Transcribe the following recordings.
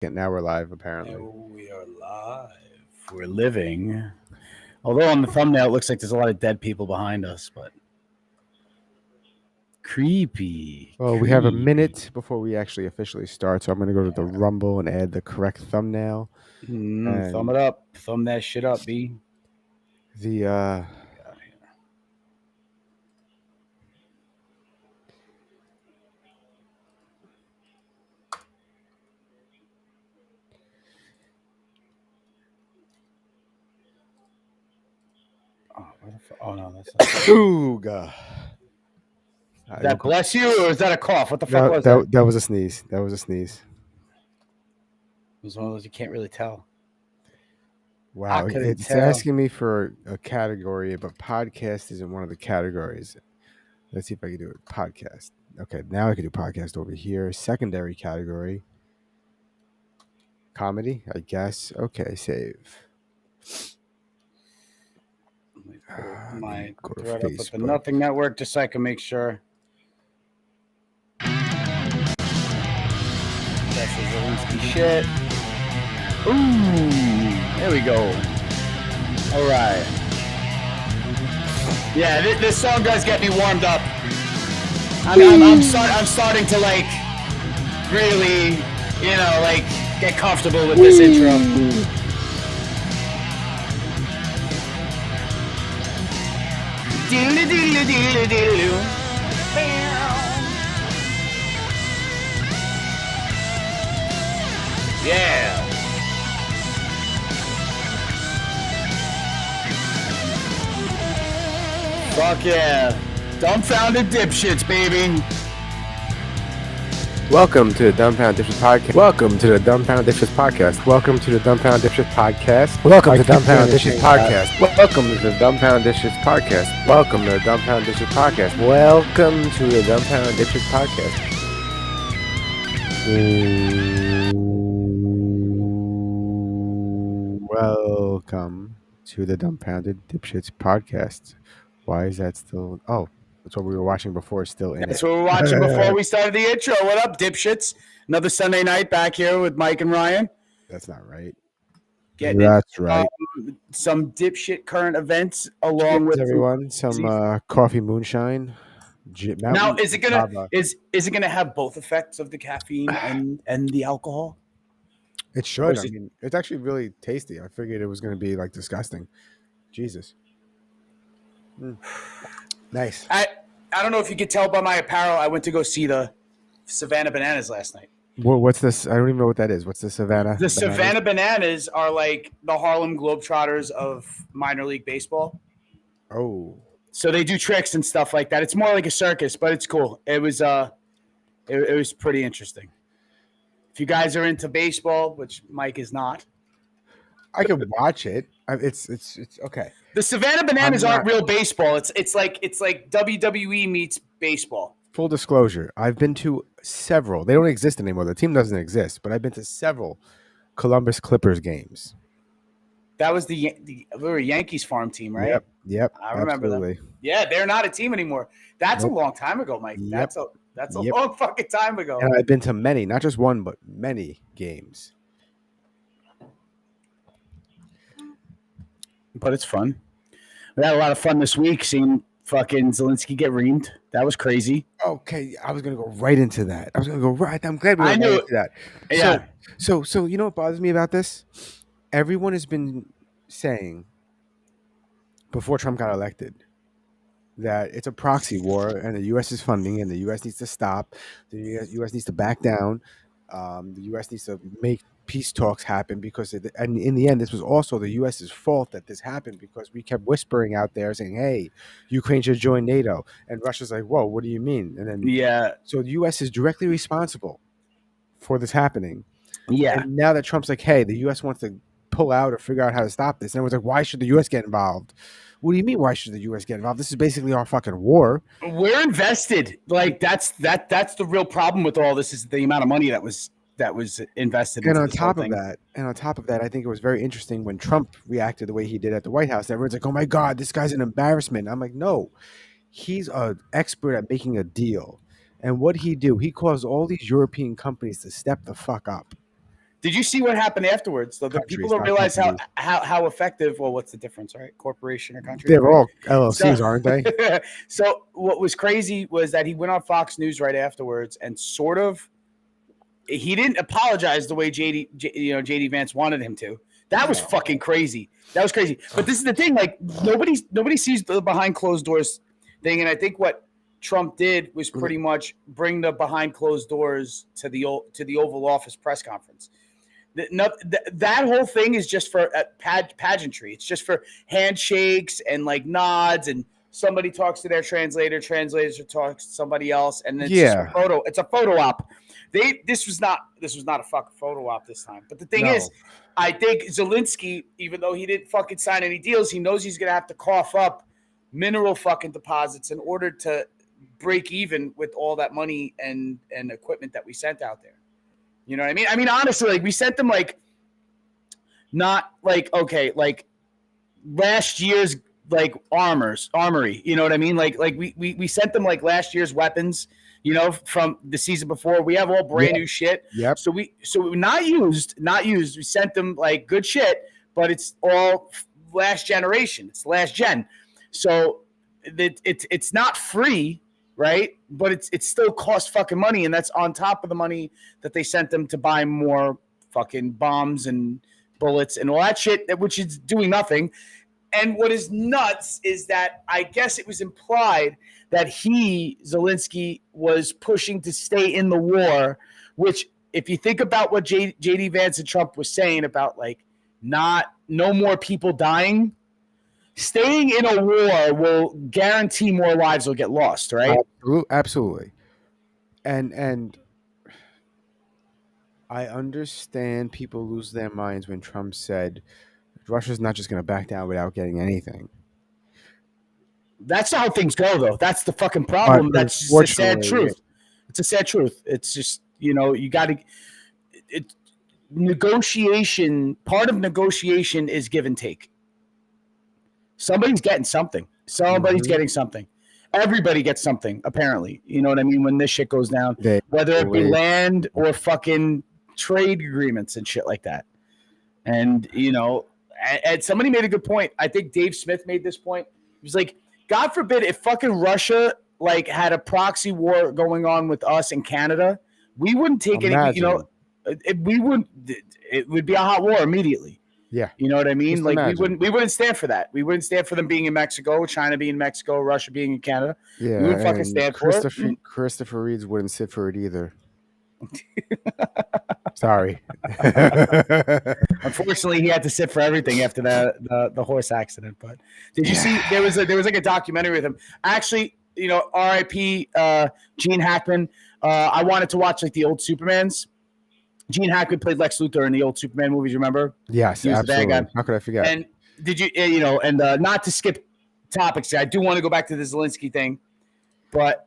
Now we're live, apparently. And we are live. We're living. Although on the thumbnail it looks like there's a lot of dead people behind us, but creepy. Well, we have a minute before we actually officially start, so I'm going to go to the Rumble and add the correct thumbnail. Thumb it up. Thumb that shit up, B. The Oh no, that's not. Ooga. Is that bless you or is that a cough? What the fuck was that? That was a sneeze. That was a sneeze. It was one of those you can't really tell. Wow, it's asking me for a category, but podcast isn't one of the categories. Let's see if I can do it. Podcast. Okay, now I can do podcast over here. Secondary category. Comedy, I guess. Okay, save. My thread up with the Nothing Network just so I can make sure. That's the Zelensky shit. Ooh, there we go. All right. Yeah, this song does get me warmed up. I'm starting to like really, like get comfortable with this intro. Yeah. Fuck yeah. Dumbfounded Dipshits, baby. Welcome to the Dumbfounded Dipshits podcast. Welcome to the Dumbfounded Dipshits podcast. Welcome to the Dumbfounded Dipshits podcast. Welcome to the Dumbfounded Dipshits podcast. Welcome to the Dumbfounded Dipshits podcast. Welcome to the Dumbfounded Dipshits podcast. Welcome to the Dumbfounded Dipshits podcast. Welcome to the Dumbfounded Dipshits podcast. Why is that still? Oh, that's what we were watching before. Still in. That's what we were watching before we started the intro. What up, Dipshits? Another Sunday night back here with Mike and Ryan. That's not right. That's right. Some dipshit current events along with everyone. Some coffee moonshine. Now, is it gonna have both effects of the caffeine and the alcohol? It should. I mean, it's actually really tasty. I figured it was going to be like disgusting. Jesus. Nice. I don't know if you could tell by my apparel. I went to go see the Savannah Bananas last night. What's this? I don't even know what that is. What's the Savannah? The Savannah Bananas are like the Harlem Globetrotters of minor league baseball. Oh. So they do tricks and stuff like that. It's more like a circus, but it's cool. It was it was pretty interesting. If you guys are into baseball, which Mike is not, I can watch it. It's okay. The Savannah Bananas aren't real baseball. It's like WWE meets baseball. Full disclosure, I've been to several. They don't exist anymore. The team doesn't exist, but I've been to several Columbus Clippers games. That was we were a Yankees farm team, right? Yep. I remember them. Yeah, they're not a team anymore. That's a long time ago, Mike. Yep. That's a long fucking time ago. And I've been to many, not just one, but many games. But it's fun. We had a lot of fun this week seeing fucking Zelensky get reamed. That was crazy. Okay, I was gonna go right into that. I'm glad we went right into that. Yeah. So you know what bothers me about this? Everyone has been saying before Trump got elected that it's a proxy war and the U.S. is funding and the U.S. needs to stop. The U.S. needs to back down. The U.S. needs to make peace talks happen because and in the end, this was also the U.S.'s fault that this happened because we kept whispering out there saying, hey, Ukraine should join NATO. And Russia's like, whoa, what do you mean? And then so the U.S. is directly responsible for this happening. Yeah. And now that Trump's like, hey, the U.S. wants to pull out or figure out how to stop this. And everyone's like, why should the U.S. get involved? What do you mean? Why should the U.S. get involved? This is basically our fucking war. We're invested. Like that's the real problem with all this is the amount of money that was invested. And on top of that, I think it was very interesting when Trump reacted the way he did at the White House. Everyone's like, "Oh my God, this guy's an embarrassment." I'm like, no, he's an expert at making a deal. And what he do? He caused all these European companies to step the fuck up. Did you see what happened afterwards? The people Countries, don't not realize companies. how effective. Well, what's the difference, right? Corporation or country? They're Right? all LLCs, aren't they? So what was crazy was that he went on Fox News right afterwards and sort of he didn't apologize the way JD Vance wanted him to. That was fucking crazy. That was crazy. But this is the thing, like nobody sees the behind closed doors thing, and I think what Trump did was pretty much bring the behind closed doors to the Oval Office press conference. That whole thing is just for pageantry. It's just for handshakes and like nods, and somebody talks to their translator, translators talks to somebody else, and it's just a photo. It's a photo op. This was not a fucking photo op this time. But the thing is, I think Zelensky, even though he didn't fucking sign any deals, he knows he's gonna have to cough up mineral fucking deposits in order to break even with all that money and equipment that we sent out there. You know what I mean? I mean, honestly, like we sent them like not like okay, like last year's like armory. You know what I mean? Like we sent them like last year's weapons. You know, from the season before, we have all brand new shit. Yep. So we not used. We sent them like good shit, but it's all last generation. It's last gen. So it's not free, right? But it still costs fucking money, and that's on top of the money that they sent them to buy more fucking bombs and bullets and all that shit, which is doing nothing. And what is nuts is that I guess it was implied that Zelensky, was pushing to stay in the war, which if you think about what J.D. Vance and Trump was saying about like no more people dying, staying in a war will guarantee more lives will get lost, right? Absolutely. And I understand people lose their minds when Trump said Russia's not just going to back down without getting anything. That's not how things go, though. That's the fucking problem. That's just a sad truth. Yeah. It's a sad truth. It's just, you got to – negotiation – part of negotiation is give and take. Somebody's getting something. Somebody's getting something. Everybody gets something, apparently. You know what I mean? When this shit goes down, whether it be land or fucking trade agreements and shit like that. And, and somebody made a good point. I think Dave Smith made this point. He was like, God forbid if fucking Russia like had a proxy war going on with us in Canada, we wouldn't take any, it would be a hot war immediately. Yeah. You know what I mean? Just like imagine. we wouldn't stand for that. We wouldn't stand for them being in Mexico, China being in Mexico, Russia being in Canada. Yeah. We wouldn't fucking stand for it. Christopher Reeves wouldn't sit for it either. Sorry. Unfortunately, he had to sit for everything after the horse accident. But did you see there was like a documentary with him? Actually, R.I.P. Gene Hackman. I wanted to watch like the old Supermans. Gene Hackman played Lex Luthor in the old Superman movies. Remember? Yes, he was absolutely. The bad guy. How could I forget? And did you, and not to skip topics, I do want to go back to the Zelensky thing, but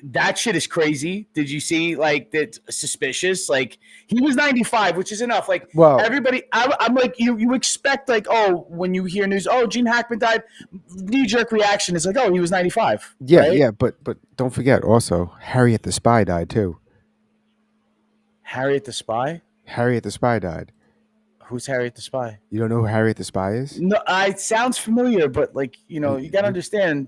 that shit is crazy. Did you see like that's suspicious? Like he was 95, which is enough. Like everybody, I'm like you expect like when you hear news, Gene Hackman died, knee jerk reaction is like he was 95. Yeah, right? yeah, but don't forget also Harriet the Spy died too. Harriet the Spy? Harriet the Spy died. Who's Harriet the Spy? You don't know who Harriet the Spy is? No, it sounds familiar, but like, you got to understand.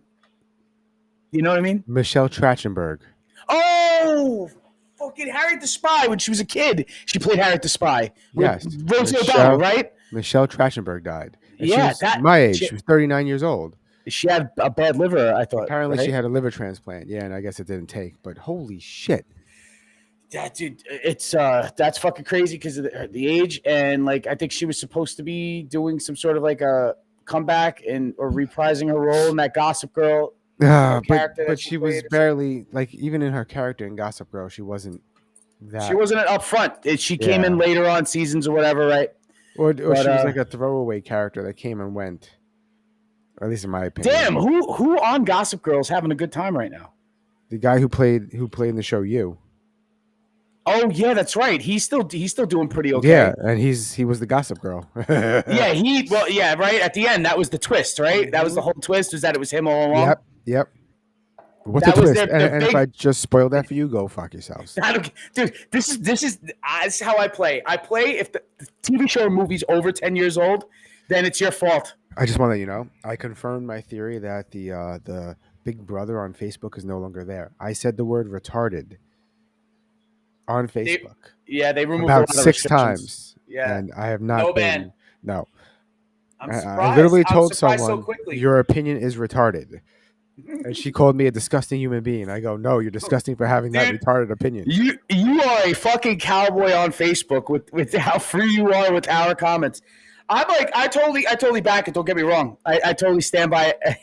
You know what I mean? Michelle Trachtenberg. Oh, fucking Harriet the Spy. When she was a kid, she played Harriet the Spy. Yes. Rosie O'Donnell, right? Michelle Trachtenberg died. And yeah. She was my age. She was 39 years old. She had a bad liver, I thought. Apparently she had a liver transplant. Yeah, and I guess it didn't take. But holy shit. Yeah, dude, it's that's fucking crazy because of the age, and like I think she was supposed to be doing some sort of like a comeback or reprising her role in that Gossip Girl character. But she was barely like even in her character in Gossip Girl, she wasn't that. She wasn't up front. She came in later on seasons or whatever, right? Or she was like a throwaway character that came and went. Or at least in my opinion. Damn, who on Gossip Girl is having a good time right now? The guy who played in the show You. Oh yeah, that's right. He's still doing pretty okay. Yeah, and he was the Gossip Girl. right. At the end, that was the twist, right? That was the whole twist. Was that it was him all along? Yep. What's a That was twist? their And if I big. just spoiled that for you, go fuck yourselves. I don't, dude. This is how I play. I play if the TV show or movie's over 10 years old, then it's your fault. I just want to let you know, I confirmed my theory that the Big Brother on Facebook is no longer there. I said the word retarded on They, Facebook yeah, they removed a about lot of 6 restrictions. times, Yeah, and I have no not ban. been. No, I'm I surprised. literally I'm told surprised so someone quickly. your opinion is retarded, and she called me a disgusting human being. I go, no, you're disgusting for having that Dude, retarded opinion. you are a fucking cowboy on Facebook with how free you are with our comments. I'm like, I totally back it. Don't get me wrong. I totally stand by it.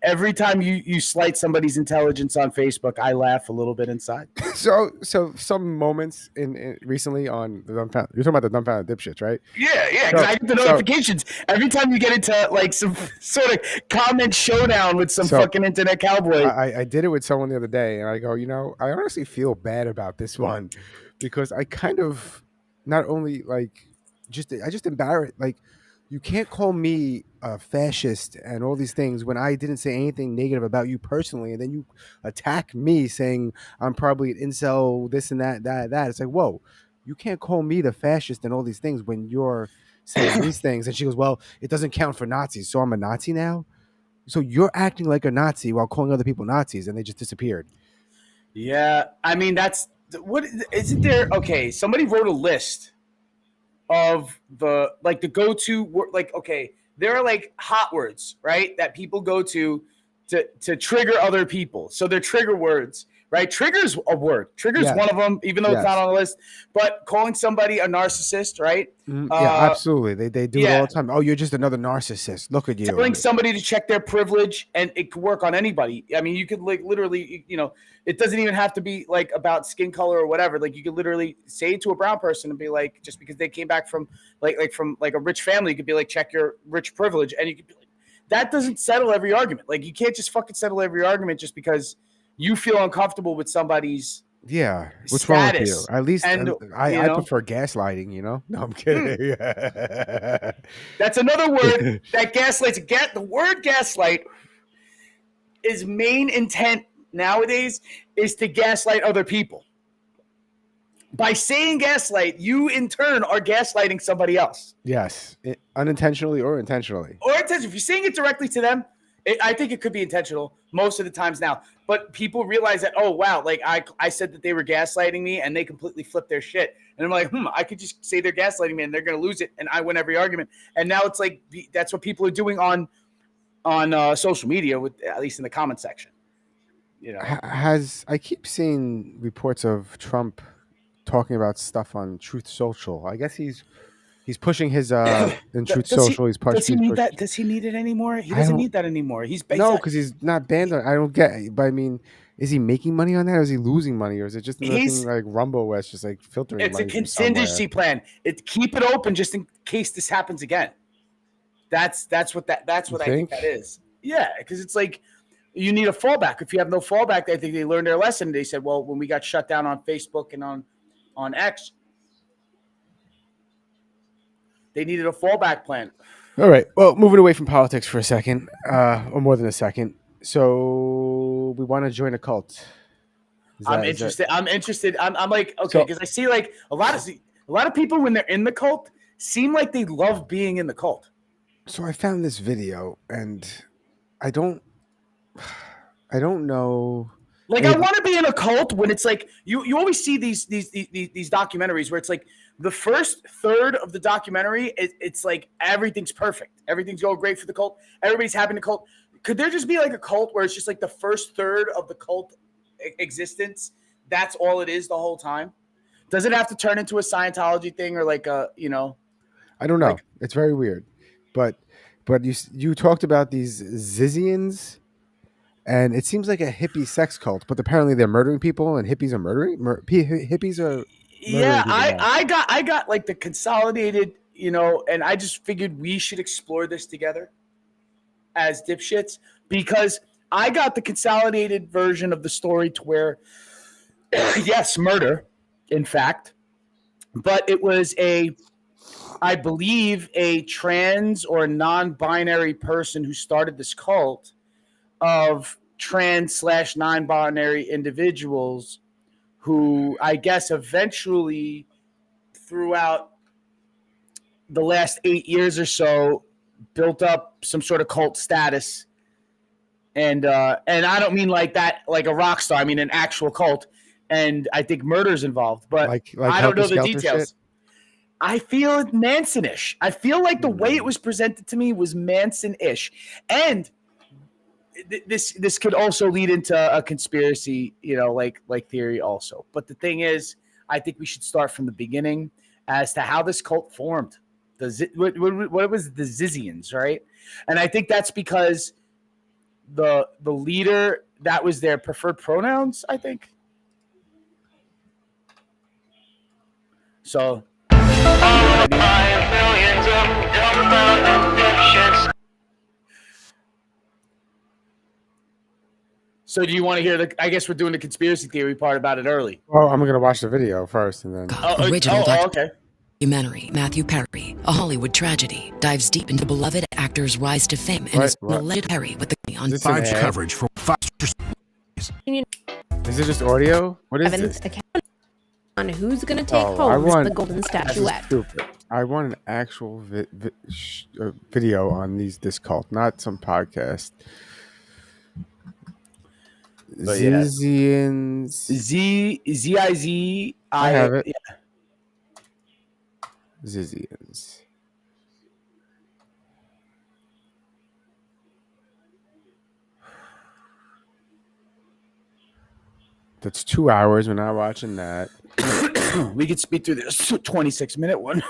Every time you slight somebody's intelligence on Facebook, I laugh a little bit inside. So some moments in recently on the dumbfounded. You're talking about the dumbfounded dipshits, right? Yeah, because So I get the so notifications every time you get into like some sort of comment showdown with some so fucking internet cowboy. I did it with someone the other day, and I go, I honestly feel bad about this one because I kind of not only like I just embarrass like you can't call me a fascist and all these things when I didn't say anything negative about you personally, and then you attack me saying I'm probably an incel, this and that. It's like, whoa, you can't call me the fascist and all these things when you're saying these things. And she goes, well, it doesn't count for Nazis, so I'm a Nazi now. So you're acting like a Nazi while calling other people Nazis, and they just disappeared. Yeah, I mean that's what isn't there? Okay, somebody wrote a list of the go-to like okay, there are like hot words, right, that people go to trigger other people. So they're trigger words, right? Trigger's a word. Trigger's Yes, one of them, even though it's not yes, on the list. But calling somebody a narcissist, right? yeah, absolutely. They do it all Yeah, the time. Oh, you're just another narcissist. Look at you. telling somebody to check their privilege, and it could work on anybody. I mean, you could like literally, it doesn't even have to be like about skin color or whatever. Like you could literally say to a brown person and be like, just because they came back from from a rich family, you could be like, check your rich privilege, and you could be like, that doesn't settle every argument. Like you can't just fucking settle every argument just because you feel uncomfortable with somebody's Yeah, what's wrong with you? status. At least And I prefer gaslighting. No, I'm kidding. that's another word that gaslights. The word gaslight is main intent nowadays is to gaslight other people. By saying gaslight, you in turn are gaslighting somebody else. Yes, unintentionally or intentionally. Or if you're saying it directly to them, I think it could be intentional most of the times now. But people realize that, oh, wow, like I said that they were gaslighting me and they completely flipped their shit. And I'm like, I could just say they're gaslighting me and they're going to lose it. And I win every argument. And now it's like that's what people are doing on social media, with at least in the comment section. I keep seeing reports of Trump talking about stuff on Truth Social. I guess he's pushing his in Truth Social. Does he need that? Does he need it anymore? He I doesn't don't need that anymore. He's no, because he's not banned on. I don't get it. But I mean, is he making money on that, or is he losing money, or is it just another thing like Rumble, where it's just like filtering? It's a money from contingency plan. Keep it open just in case this happens again. That's what I think that is. Yeah, because it's like you need a fallback. If you have no fallback, I think they learned their lesson. They said, well, when we got shut down on Facebook and on X, they needed a fallback plan. All right. Well, moving away from politics for a second, or more than a second. So we want to join a cult. I'm interested. I'm interested. I'm like, okay, because I see like a lot of people when they're in the cult seem like they love being in the cult. So I found this video, and I don't know. Like I want to be in a cult when it's like you always see these documentaries where it's like the first third of the documentary it's like everything's perfect, everything's going great for the cult, everybody's happy in the cult. Could there just be like a cult where it's just like the first third of the cult existence, that's all it is the whole time? Does it have to turn into a Scientology thing or like a I don't know. It's very weird, but you talked about these Zizians. And it seems like a hippie sex cult, but apparently they're murdering people, and hippies are murdering. Hippies are. Yeah, I got like the consolidated, and I just figured we should explore this together as dipshits, because I got the consolidated version of the story to where, yes, murder, in fact, but it was a I believe, a trans or non-binary person who started this cult of trans/non-binary individuals who I guess eventually throughout the last 8 years or so built up some sort of cult status. And I don't mean like that, like a rock star. I mean an actual cult. And I think murder's involved, but like I don't know the Helter Skelter details. shit? I feel Manson-ish. I feel like the way it was presented to me was Manson-ish. And this could also lead into a conspiracy, like theory also. But the thing is, I think we should start from the beginning as to how this cult formed. What was the Zizians, right? And I think that's because the leader, that was their preferred pronouns, I think. So So do you want to hear I guess we're doing the conspiracy theory part about it early. Well, I'm gonna watch the video first, and then Original okay. documentary, Matthew Perry, a Hollywood tragedy, dives deep into beloved actor's rise to fame and his alleged Perry with the on Is this an ad? coverage for Foster. Is it just audio? What is Evan's this? account on who's going to take I home want the golden This is statuette. stupid. I want an actual video on this cult, not some podcast. But yeah. Zizians. Z-I-Z. I have it. Yeah. Zizians. That's 2 hours. We're not watching that. We could speed through this 26-minute one.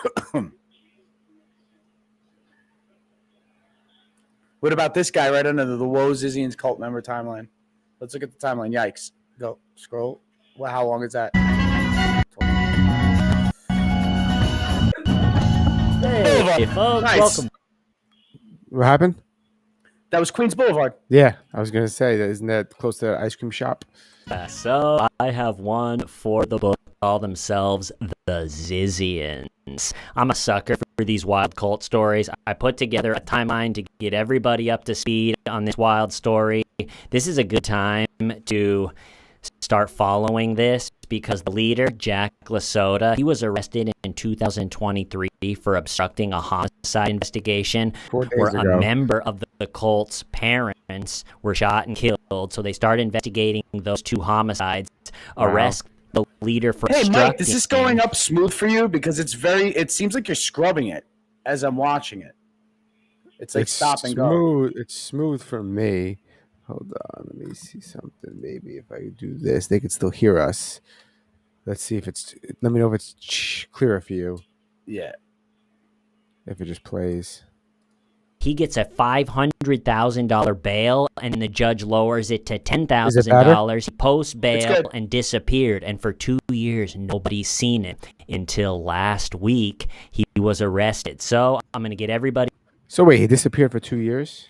What about this guy right under the Woe Zizians cult member timeline? Let's look at the timeline. Yikes. Go. Scroll. Well, how long is that? Hey, folks, Nice. welcome. What happened? That was Queens Boulevard. Yeah, I was gonna say that. Isn't that close to the ice cream shop? So I have one for the book. Call themselves the Zizians. I'm a sucker for these wild cult stories. I put together a timeline to get everybody up to speed on this wild story. This is a good time to start following this because the leader, Jack Lasota, he was arrested in 2023 for obstructing a homicide investigation 4 days where ago. a member of the cult's parents were shot and killed. So they started investigating those two homicides, arrest the leader for Hey, Mike, obstructing. is this going up smooth for you? Because it seems like you're scrubbing it as I'm watching it. It's like stop and go. It's smooth for me. Hold on, let me see something. Maybe if I do this, they could still hear us. Let's see if it's. Let me know if it's clearer for you. Yeah. If it just plays. He gets a $500,000 bail, and the judge lowers it to Is it $10,000. He posts It's bail good. and disappeared, and for 2 years, nobody's seen it until last week he was arrested. So I'm going to get everybody. So wait, he disappeared for 2 years?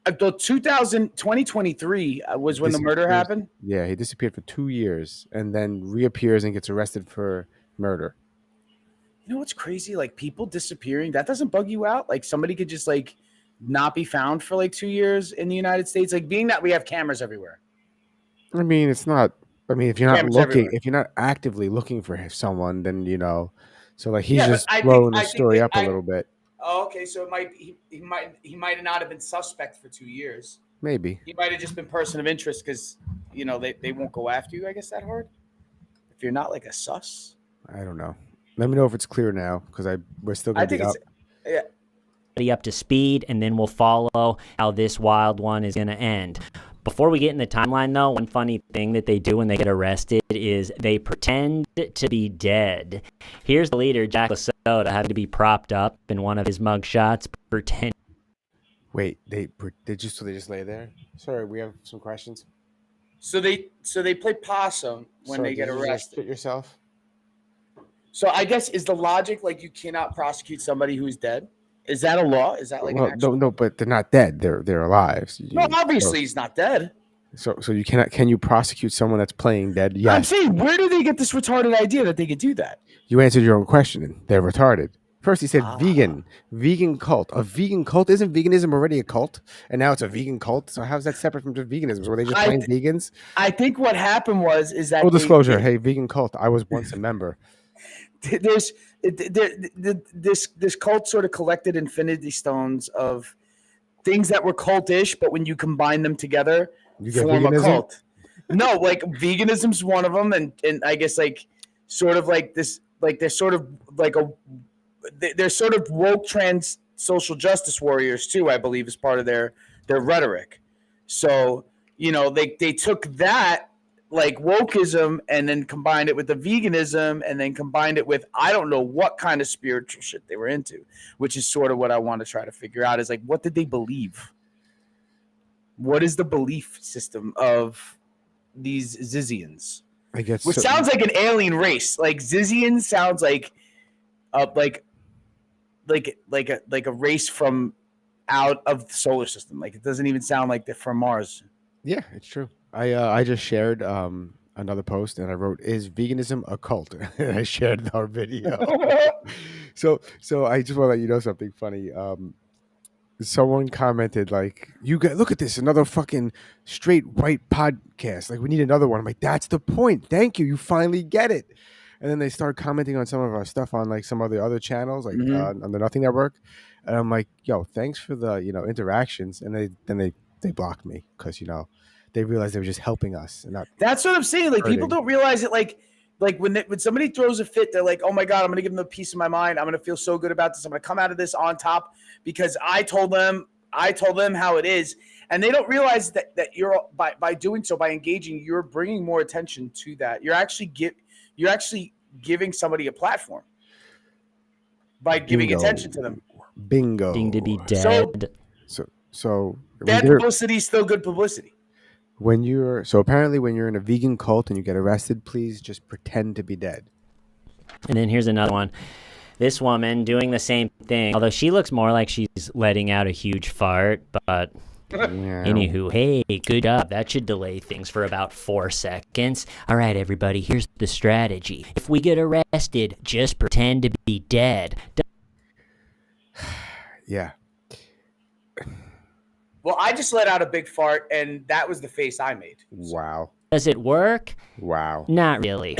The 2023 was when the murder Disappears- happened. Yeah, he disappeared for 2 years and then reappears and gets arrested for murder. You know what's crazy? Like people disappearing, that doesn't bug you out? Like somebody could just like not be found for like 2 years in the United States. Like being that we have cameras everywhere. I mean, it's not. I mean, if you're not Cameras looking, everywhere. if you're not actively looking for someone, then you know. So like he's Yeah, but just I think- blowing the I think story that up a little bit. Oh, okay. So it might he might not have been suspect for 2 years. Maybe. He might have just been person of interest because they won't go after you. I guess that hard if you're not like a sus. I don't know. Let me know if it's clear now because we're still I gonna be think up. it's yeah. Up to speed, and then we'll follow how this wild one is going to end. Before we get in the timeline, though, one funny thing that they do when they get arrested is they pretend to be dead. Here's the leader, Jack Lasota, having to be propped up in one of his mugshots, pretend. Wait, they just lay there. Sorry, we have some questions. So they play possum when Sorry, they get did you just arrested. spit yourself. So I guess is the logic like you cannot prosecute somebody who's dead? Is that a law? Is that like an Well, actual... no, but they're not dead. They're alive. No, obviously he's not dead. So you cannot. Can you prosecute someone that's playing dead? I'm Yes. saying, where do they get this retarded idea that they could do that? You answered your own question. They're retarded. First, he said vegan cult. A vegan cult? Isn't veganism already a cult? And now it's a vegan cult. So how's that separate from just veganism? Were they just playing vegans? I think what happened is that Full disclosure. Hey, vegan cult. I was once a member. This cult sort of collected infinity stones of things that were cultish, but when you combine them together, You get form a veganism? cult. No, like veganism's one of them, and I guess like sort of like this, like they're sort of like they're sort of woke trans social justice warriors too, I believe, is part of their rhetoric. So they took that like wokeism and then combined it with the veganism and then combined it with I don't know what kind of spiritual shit they were into, which is sort of what I want to try to figure out is like what did they believe? What is the belief system of these Zizians? I guess. Which sounds like an alien race. Like Zizians sounds like like a race from out of the solar system. Like it doesn't even sound like they're from Mars. Yeah, it's true. I just shared another post and I wrote, "Is veganism a cult?" And I shared our video. so I just want to let you know something funny. Someone commented like, "You got look at this, another fucking straight white podcast. Like we need another one." I'm like, "That's the point. Thank you. You finally get it." And then they start commenting on some of our stuff on like some of the other channels, like on the Nothing Network. And I'm like, "Yo, thanks for the interactions." And they blocked me because they realized they were just helping us. And that's what I'm saying. Like hurting. people don't realize it. Like when somebody throws a fit, they're like, "Oh my god, I'm gonna give them a piece of my mind. I'm gonna feel so good about this. I'm gonna come out of this on top because I told them how it is." And they don't realize that you're by doing so, by engaging, you're bringing more attention to that. You're actually giving somebody a platform by giving attention to them. Bingo. Being to be dead. So bad publicity is still good publicity. Apparently when you're in a vegan cult and you get arrested, please just pretend to be dead. And then here's another one. This woman doing the same thing, although she looks more like she's letting out a huge fart, but anywho, hey, good job. That should delay things for about 4 seconds. All right, everybody, here's the strategy. If we get arrested, just pretend to be dead. Yeah. Well, I just let out a big fart, and that was the face I made. Wow. Does it work? Wow. Not really.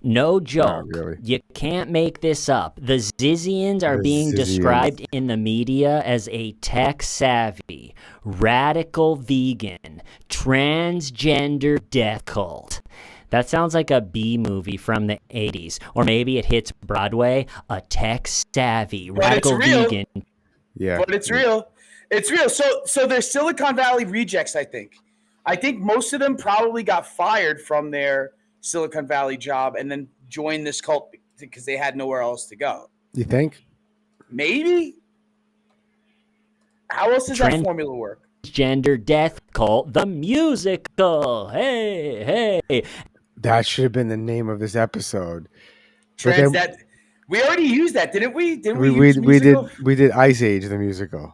No joke. Not really. You can't make this up. The Zizians are being described in the media as a tech-savvy, radical vegan, transgender death cult. That sounds like a B movie from the 80s. Or maybe it hits Broadway, a tech-savvy, radical vegan. Yeah. But it's real. It's real. So they're Silicon Valley rejects, I think. I think most of them probably got fired from their Silicon Valley job and then joined this cult because they had nowhere else to go. You think? Maybe. How else does that formula work? Transgender death cult, the musical. Hey. That should have been the name of this episode. We already used that, didn't we? We did Ice Age, the musical.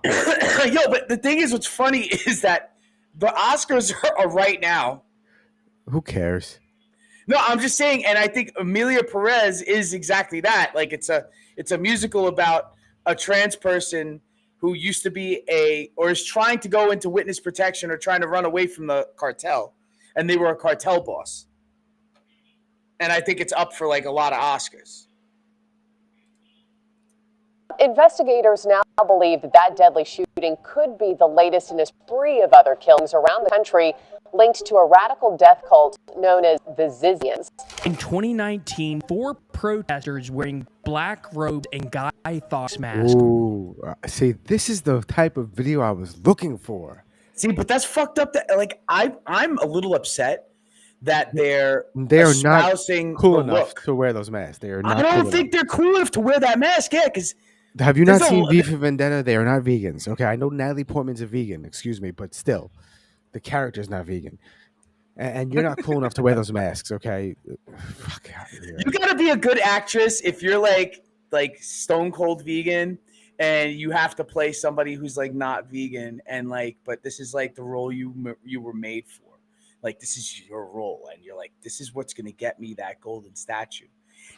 Yo, but the thing is, what's funny is that the Oscars are right now. Who cares? No, I'm just saying, and I think Emilia Perez is exactly that. Like it's a musical about a trans person who used to be or is trying to go into witness protection or trying to run away from the cartel, and they were a cartel boss. And I think it's up for like a lot of Oscars. Investigators now believe that deadly shooting could be the latest in a spree of other killings around the country linked to a radical death cult known as the Zizians. In 2019, 4 protesters wearing black robes and Guy Fawkes masks. Ooh, see, this is the type of video I was looking for. See, but that's fucked up. That like I'm a little upset that they are not cool enough to wear those masks. They are not. I don't think they're cool enough to wear that mask. Yeah, because. Have you not seen V for Vendetta? They are not vegans. Okay, I know Natalie Portman's a vegan. Excuse me, but still, the character's not vegan, and you're not cool enough to wear those masks. Okay, fuck out of here. You gotta be a good actress if you're like stone cold vegan, and you have to play somebody who's like not vegan, and like, but this is like the role you were made for. Like, this is your role, and you're like, this is what's gonna get me that golden statue.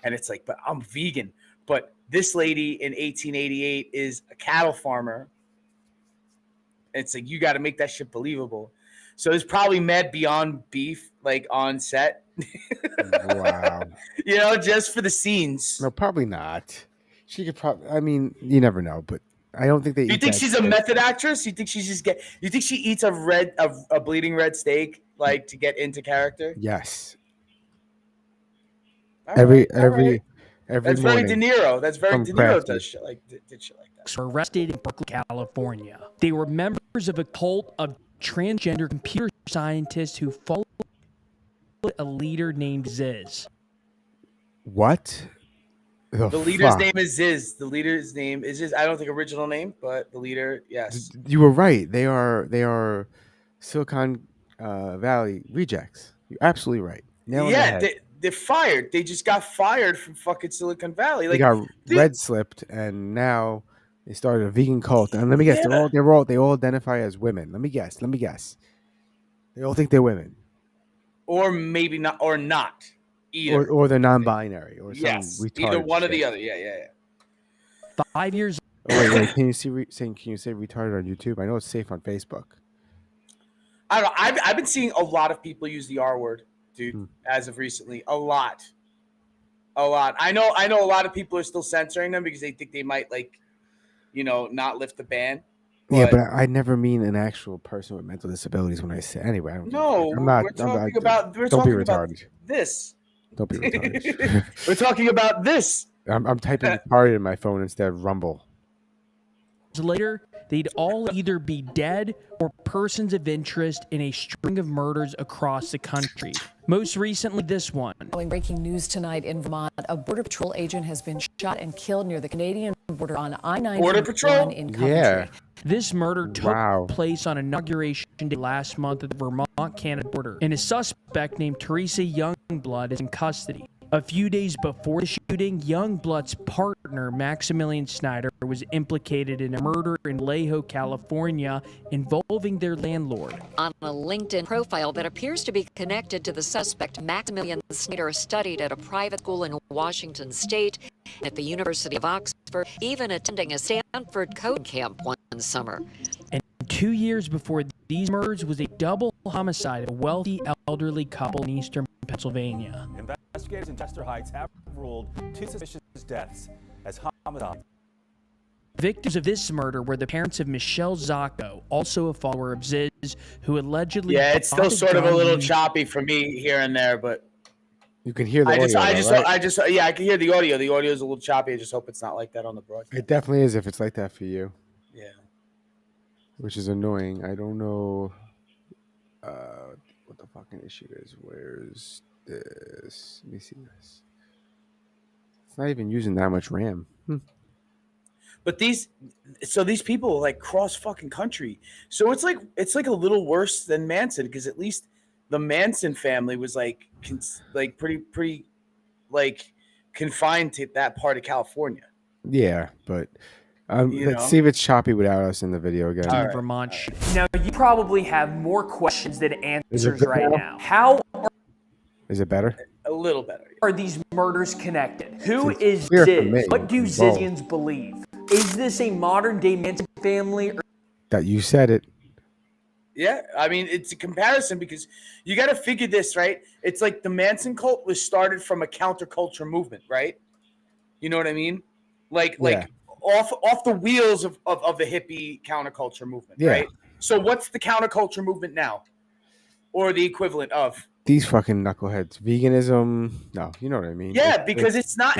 And it's like, but I'm vegan. But this lady in 1888 is a cattle farmer. It's like, you got to make that shit believable. So there's probably mad beyond beef like on set. Wow. You know, just for the scenes. No, probably not. She could probably. I mean, you never know, but I don't think they. You think she's a method actress? You think she's just get? You think she eats a bleeding red steak like to get into character? Yes. All Every right. That's very morning. De Niro. That's very De Niro does shit like did shit like that. Were arrested in Berkeley, California. They were members of a cult of transgender computer scientists who followed a leader named Ziz. What? The leader's name is Ziz. The leader's name is Ziz. I don't think original name, but the leader, yes. You were right. They are Silicon Valley rejects. You're absolutely right. Yeah, they're fired. They just got fired from fucking Silicon Valley. Like, they got red slipped, and now they started a vegan cult. And let me guess, they all identify as women. Let me guess. They all think they're women, or maybe not, or not either, or they're non-binary, or yes, some retarded either one shit. or the other. Yeah. 5 years. Oh, wait. Can you say retarded on YouTube? I know it's safe on Facebook. I don't know. I've been seeing a lot of people use the R word, dude, as of recently. A lot. I know a lot of people are still censoring them because they think they might, like, not lift the ban. Yeah, but I never mean an actual person with mental disabilities when I say. Anyway, I don't. No, we're talking about this. Don't be retarded. We're talking about this. I'm typing retarded in my phone instead of Rumble. Later, they'd all either be dead or persons of interest in a string of murders across the country. Most recently, this one. Breaking news tonight in Vermont, a Border Patrol agent has been shot and killed near the Canadian border on I-91 in Coventry. Yeah. This murder took place on Inauguration Day last month at the Vermont-Canada border, and a suspect named Teresa Youngblood is in custody. A few days before the shooting, Youngblood's partner, Maximilian Snyder, was implicated in a murder in Vallejo, California, involving their landlord. On a LinkedIn profile that appears to be connected to the suspect, Maximilian Snyder studied at a private school in Washington State, at the University of Oxford, even attending a Stanford code camp one summer. And 2 years before these murders was a double homicide of a wealthy elderly couple in eastern Pennsylvania. Investigators in Chester Heights have ruled 2 suspicious deaths as homicide. Victims of this murder were the parents of Michelle Zacco, also a follower of Ziz, who allegedly... Yeah, it's still sort of a little choppy for me here and there, but... You can hear the audio, I can hear the audio. The audio is a little choppy. I just hope it's not like that on the broadcast. It definitely is if it's like that for you. Yeah. Which is annoying. I don't know what the fucking issue is. Where's this? Let me see this. It's not even using that much RAM. But these people like cross fucking country. So it's like a little worse than Manson, because at least the Manson family was like pretty like confined to that part of California. Yeah, but let's see if it's choppy without us in the video again. Right. Vermont. Now you probably have more questions than answers right now. How is it better? A little better. Are these murders connected? Who is Ziz? What do Zizians believe? Is this a modern day Manson family? That you said it. Yeah, I mean, it's a comparison because you got to figure this, right? It's like the Manson cult was started from a counterculture movement, right? You know what I mean? Like off the wheels of the hippie counterculture movement, right? So what's the counterculture movement now? Or the equivalent of? These fucking knuckleheads. Veganism. No, you know what I mean? Yeah, because it's not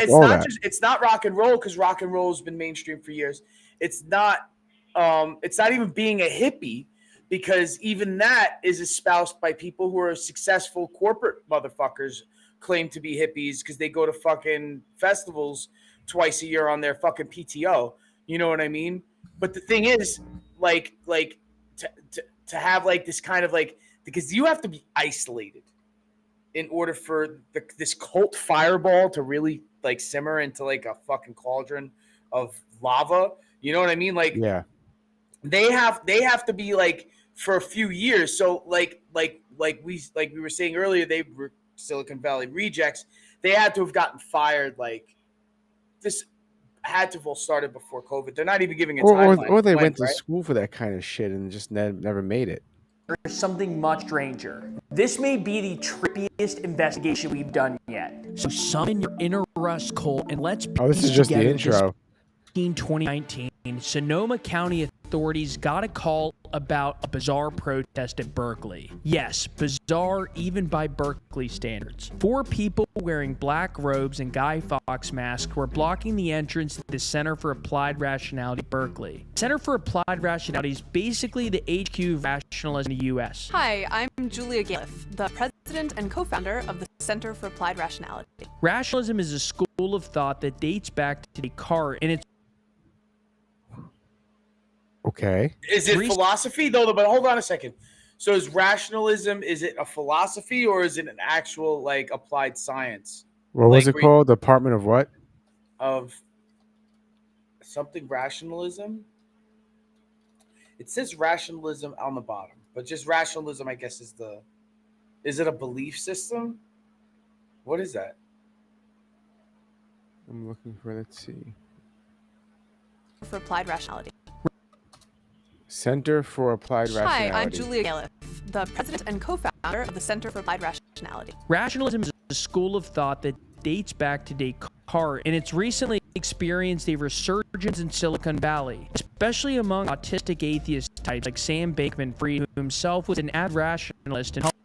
rock and roll, because rock and roll has been mainstream for years. It's not even being a hippie, because even that is espoused by people who are successful corporate motherfuckers claim to be hippies because they go to fucking festivals twice a year on their fucking PTO. You know what I mean? But the thing is, to have like this kind of like, because you have to be isolated in order for this cult fireball to really like simmer into like a fucking cauldron of lava. You know what I mean? Like, yeah, they have to be like for a few years. So like we were saying earlier, they were Silicon Valley rejects. They had to have gotten fired. Like, this had to have all started before COVID. They're not even giving a timeline. Or they went to school for that kind of shit and just never made it. There's something much stranger. This may be the trippiest investigation we've done yet. So summon your inner Russ Cole and let's this is just the intro. In 2019, Sonoma County authorities got a call about a bizarre protest at Berkeley. Yes, bizarre even by Berkeley standards. 4 people wearing black robes and Guy Fawkes masks were blocking the entrance to the Center for Applied Rationality at Berkeley. Center for Applied Rationality is basically the HQ of rationalism in the U.S. Hi, I'm Julia Galef, the president and co-founder of the Center for Applied Rationality. Rationalism is a school of thought that dates back to Descartes, and it's okay. Is it philosophy though? But hold on a second. So is rationalism, is it a philosophy or is it an actual like applied science? What was it called? Department of what? Of something rationalism. It says rationalism on the bottom, but just rationalism, I guess, is it a belief system? What is that? I'm looking for, let's see. For Applied Rationality. Center for Applied Rationality. Hi, I'm Julia Galef, the president and co-founder of the Center for Applied Rationality. Rationalism is a school of thought that dates back to Descartes, and it's recently experienced a resurgence in Silicon Valley, especially among autistic atheist types like Sam Bankman-Fried, who himself was an avid rationalist and helped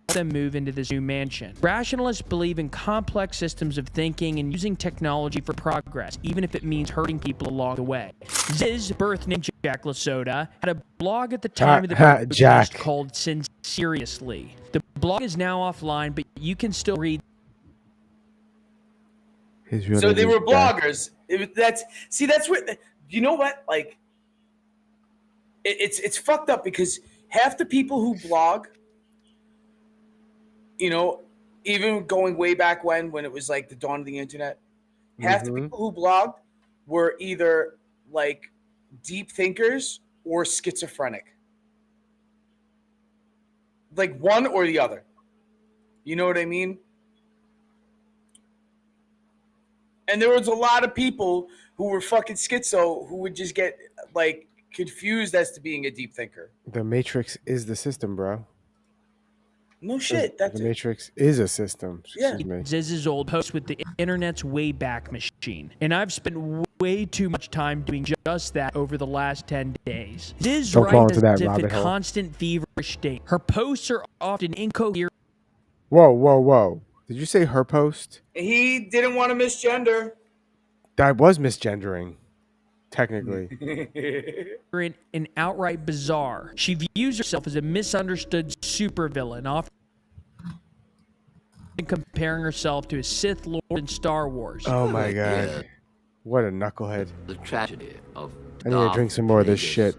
them move into this new mansion. Rationalists believe in complex systems of thinking and using technology for progress, even if it means hurting people along the way. Ziz, birth name Jack Lasoda, had a blog at the time of the protest called Sinceriously. The blog is now offline, but you can still read. So they were bloggers. That's what, you know what? Like, it's fucked up because half the people who blog, you know, even going way back when it was like the dawn of the internet, half the people who blogged were either like deep thinkers or schizophrenic. Like one or the other. You know what I mean? And there was a lot of people who were fucking schizo who would just get like confused as to being a deep thinker. The Matrix is the system, bro. No shit. The Matrix is a system. Excuse me. Ziz's old post with the internet's Wayback Machine. And I've spent way too much time doing just that over the last 10 days. Ziz writes as if a constant feverish state. Her posts are often incoherent. Whoa. Did you say her post? He didn't want to misgender. That was misgendering. Technically. And outright bizarre. She views herself as a misunderstood supervillain, often comparing herself to a Sith Lord in Star Wars. Oh my god. Yeah. What a knucklehead. The tragedy of I need to drink some more of this shit.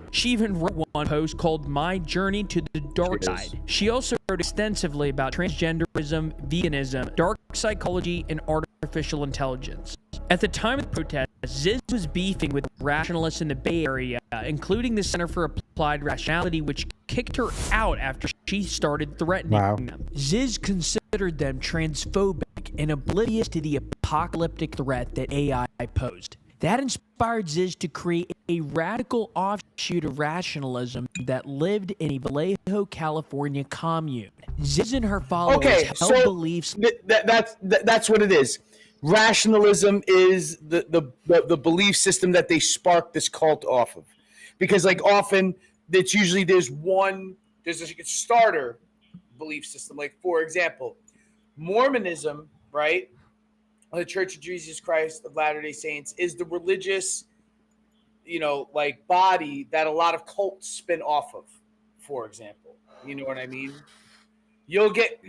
She even wrote one post called My Journey to the Dark Side. She also wrote extensively about transgenderism, veganism, dark psychology, and artificial intelligence. At the time of the protest, Ziz was beefing with rationalists in the Bay Area, including the Center for Applied Rationality, which kicked her out after she started threatening them. Ziz considered them transphobic and oblivious to the apocalyptic threat that AI posed. That inspired Ziz to create a radical offshoot of rationalism that lived in a Vallejo, California commune. Ziz and her followers held beliefs. That's what it is. Rationalism is the belief system that they sparked this cult off of, because like often it's usually there's a starter belief system. Like for example, Mormonism, right? The Church of Jesus Christ of Latter-day Saints is the religious, like body that a lot of cults spin off of. For example, you know what I mean? You'll get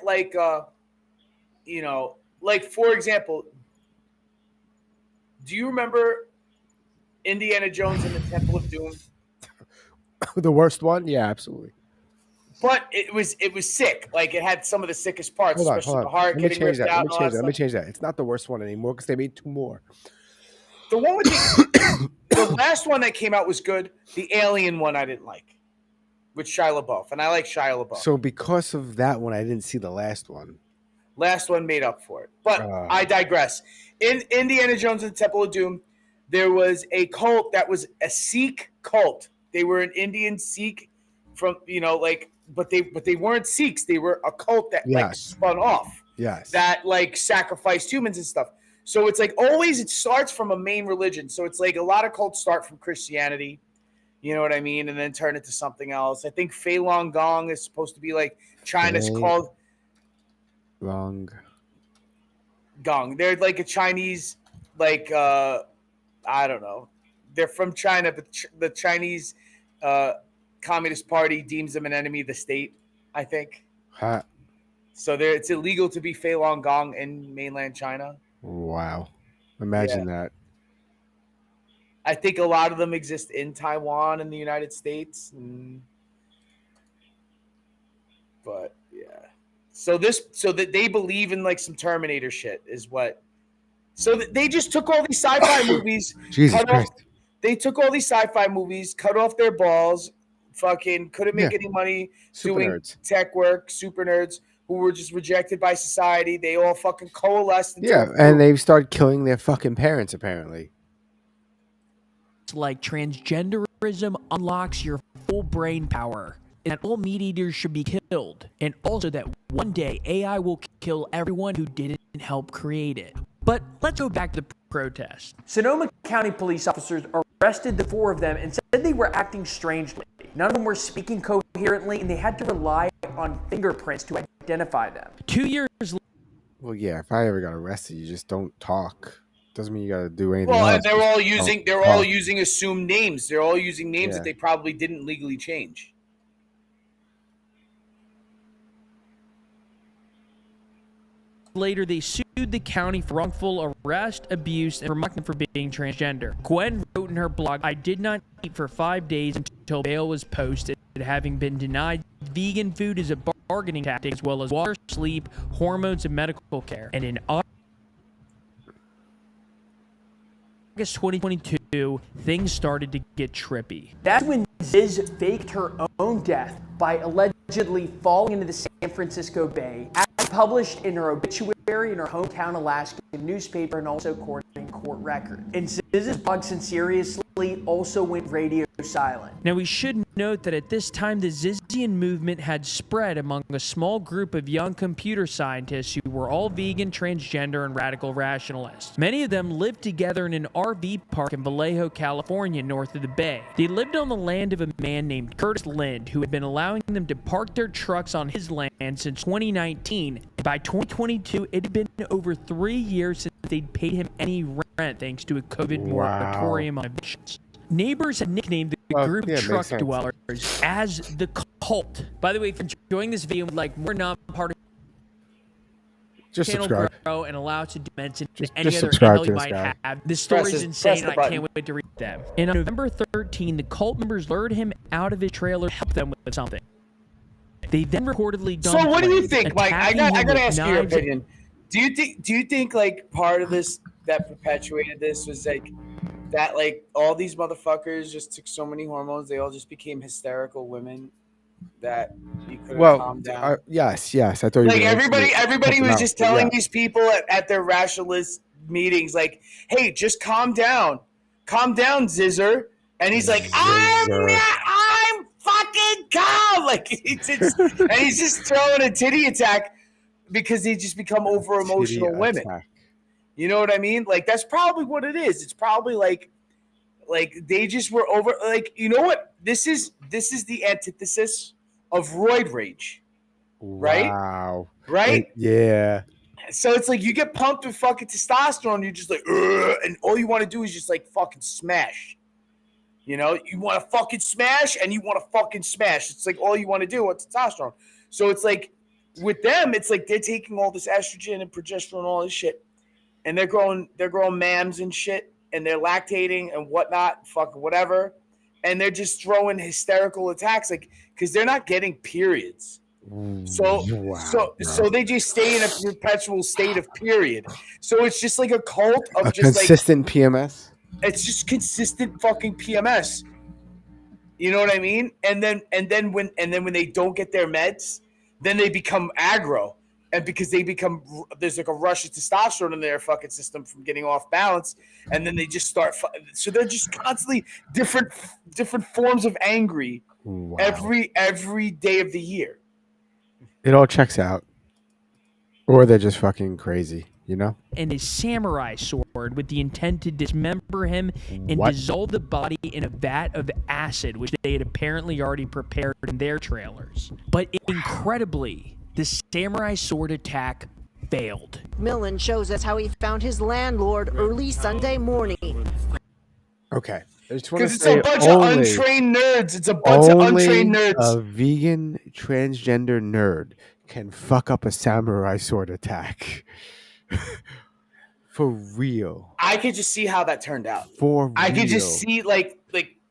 like like for example, do you remember Indiana Jones and the Temple of Doom? The worst one? Yeah, absolutely. But it was sick. Like it had some of the sickest parts, especially the heart getting ripped out. Let me change that. It's not the worst one anymore because they made 2 more. The one with the last one that came out was good. The alien one I didn't like, with Shia LaBeouf, and I like Shia LaBeouf. So because of that one, I didn't see the last one. Last one made up for it. But I digress. In Indiana Jones and the Temple of Doom, there was a cult that was a Sikh cult. They were an Indian Sikh from, but they weren't Sikhs. They were a cult that spun off. Yes. That sacrificed humans and stuff. So it's always it starts from a main religion. So it's a lot of cults start from Christianity. You know what I mean? And then turn it to something else. I think Falun Gong is supposed to be China's called Long Gong. They're a Chinese, I don't know. They're from China, but the Chinese Communist Party deems them an enemy of the state, I think. Huh. So it's illegal to be Falun Gong in mainland China. Wow. Imagine that. I think a lot of them exist in Taiwan and the United States. But yeah. So that they believe in some Terminator shit is what. So they just took all these sci-fi movies. Jesus Christ. They took all these sci-fi movies, cut off their balls, fucking couldn't make any money doing tech work, super nerds who were just rejected by society. They all fucking coalesced. And they've started killing their fucking parents, apparently. Like transgenderism unlocks your full brain power, and that all meat eaters should be killed, and also that one day AI will kill everyone who didn't help create it. But let's go back to the protest. Sonoma County police officers arrested the 4 of them and said they were acting strangely. None of them were speaking coherently, and they had to rely on fingerprints to identify them. 2 years later. Well, yeah, if I ever got arrested, you just don't talk. Doesn't mean you got to do anything. Well, else. and they're all using assumed names. They're all using names that they probably didn't legally change. Later, they sued the county for wrongful arrest, abuse, and for mocking for being transgender. Gwen wrote in her blog, "I did not eat for 5 days until bail was posted, having been denied vegan food is a bargaining tactic as well as water, sleep, hormones, and medical care." And in August 2022, things started to get trippy. That's when Ziz faked her own death by allegedly falling into the San Francisco Bay, as published in her obituary in her hometown Alaska newspaper and also according to court record. And Ziz's blog Sinceriously also went radio silent. Now we should note that at this time the Zizian movement had spread among a small group of young computer scientists who were all vegan, transgender, and radical rationalists. Many of them lived together in an RV park in Vallejo, California, north of the Bay. They lived on the land of a man named Curtis Lind, who had been allowing them to park their trucks on his land since 2019. By 2022, it had been over 3 years since they'd paid him any rent thanks to a COVID moratorium on evictions. Neighbors had nicknamed the group of truck dwellers as the cult. By the way, if you're enjoying this video, like more non-partisan just channel subscribe. Grow and allow us to mention any just other subscribe angle to you this might guy. have. This story is insane, and I can't wait to read them. And on November 13, the cult members lured him out of his trailer to help them with something. They then reportedly dumped him. So what do you think, Mike? I gotta ask you your opinion. Do you think part of this that perpetuated this was that all these motherfuckers just took so many hormones, they all just became hysterical women that you couldn't calm down? Yes. I thought you were everybody was just telling these people at their rationalist meetings, hey, just calm down, Zizzer. And he's like, I'm fucking calm. And he's just throwing a titty attack because they just become over emotional women. You know what I mean? That's probably what it is. It's probably like they just were over. You know what? This is the antithesis of roid rage, right? Wow. Right? Yeah. So it's you get pumped with fucking testosterone. You're just and all you want to do is just fucking smash. You know, you want to fucking smash and you want to fucking smash. It's all you want to do with testosterone. So it's with them, it's they're taking all this estrogen and progesterone and all this shit. And they're growing mams and shit, and they're lactating and whatnot, fucking whatever, and they're just throwing hysterical attacks, because they're not getting periods. So they just stay in a perpetual state of period. So it's just a cult of consistent PMS. It's just consistent fucking PMS. You know what I mean? And then when they don't get their meds, then they become aggro. And because there's like a rush of testosterone in their fucking system from getting off balance, and then they just start. So they're just constantly different forms of angry every day of the year. It all checks out, or they're just fucking crazy, you know. And his samurai sword with the intent to dismember him and dissolve the body in a vat of acid, which they had apparently already prepared in their trailers. But incredibly, the samurai sword attack failed. Millen shows us how he found his landlord early Sunday morning. Okay. Because it's a bunch of untrained nerds. It's a bunch of untrained nerds. A vegan transgender nerd can fuck up a samurai sword attack. For real. I could just see how that turned out. I could just see like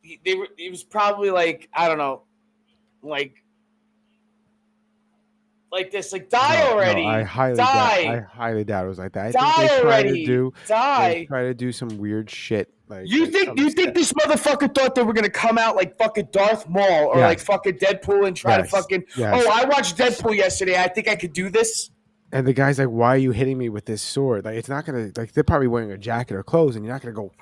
it was probably like, I don't know, like this, like die already. No, I highly doubt it was like that. Die already. They try to do some weird shit. Like you think this motherfucker thought they were gonna come out like fucking Darth Maul or like fucking Deadpool and try to fucking oh, I watched Deadpool yesterday, I think I could do this. And the guy's like, "Why are you hitting me with this sword? Like, it's not gonna like they're probably wearing a jacket or clothes, and you're not gonna go."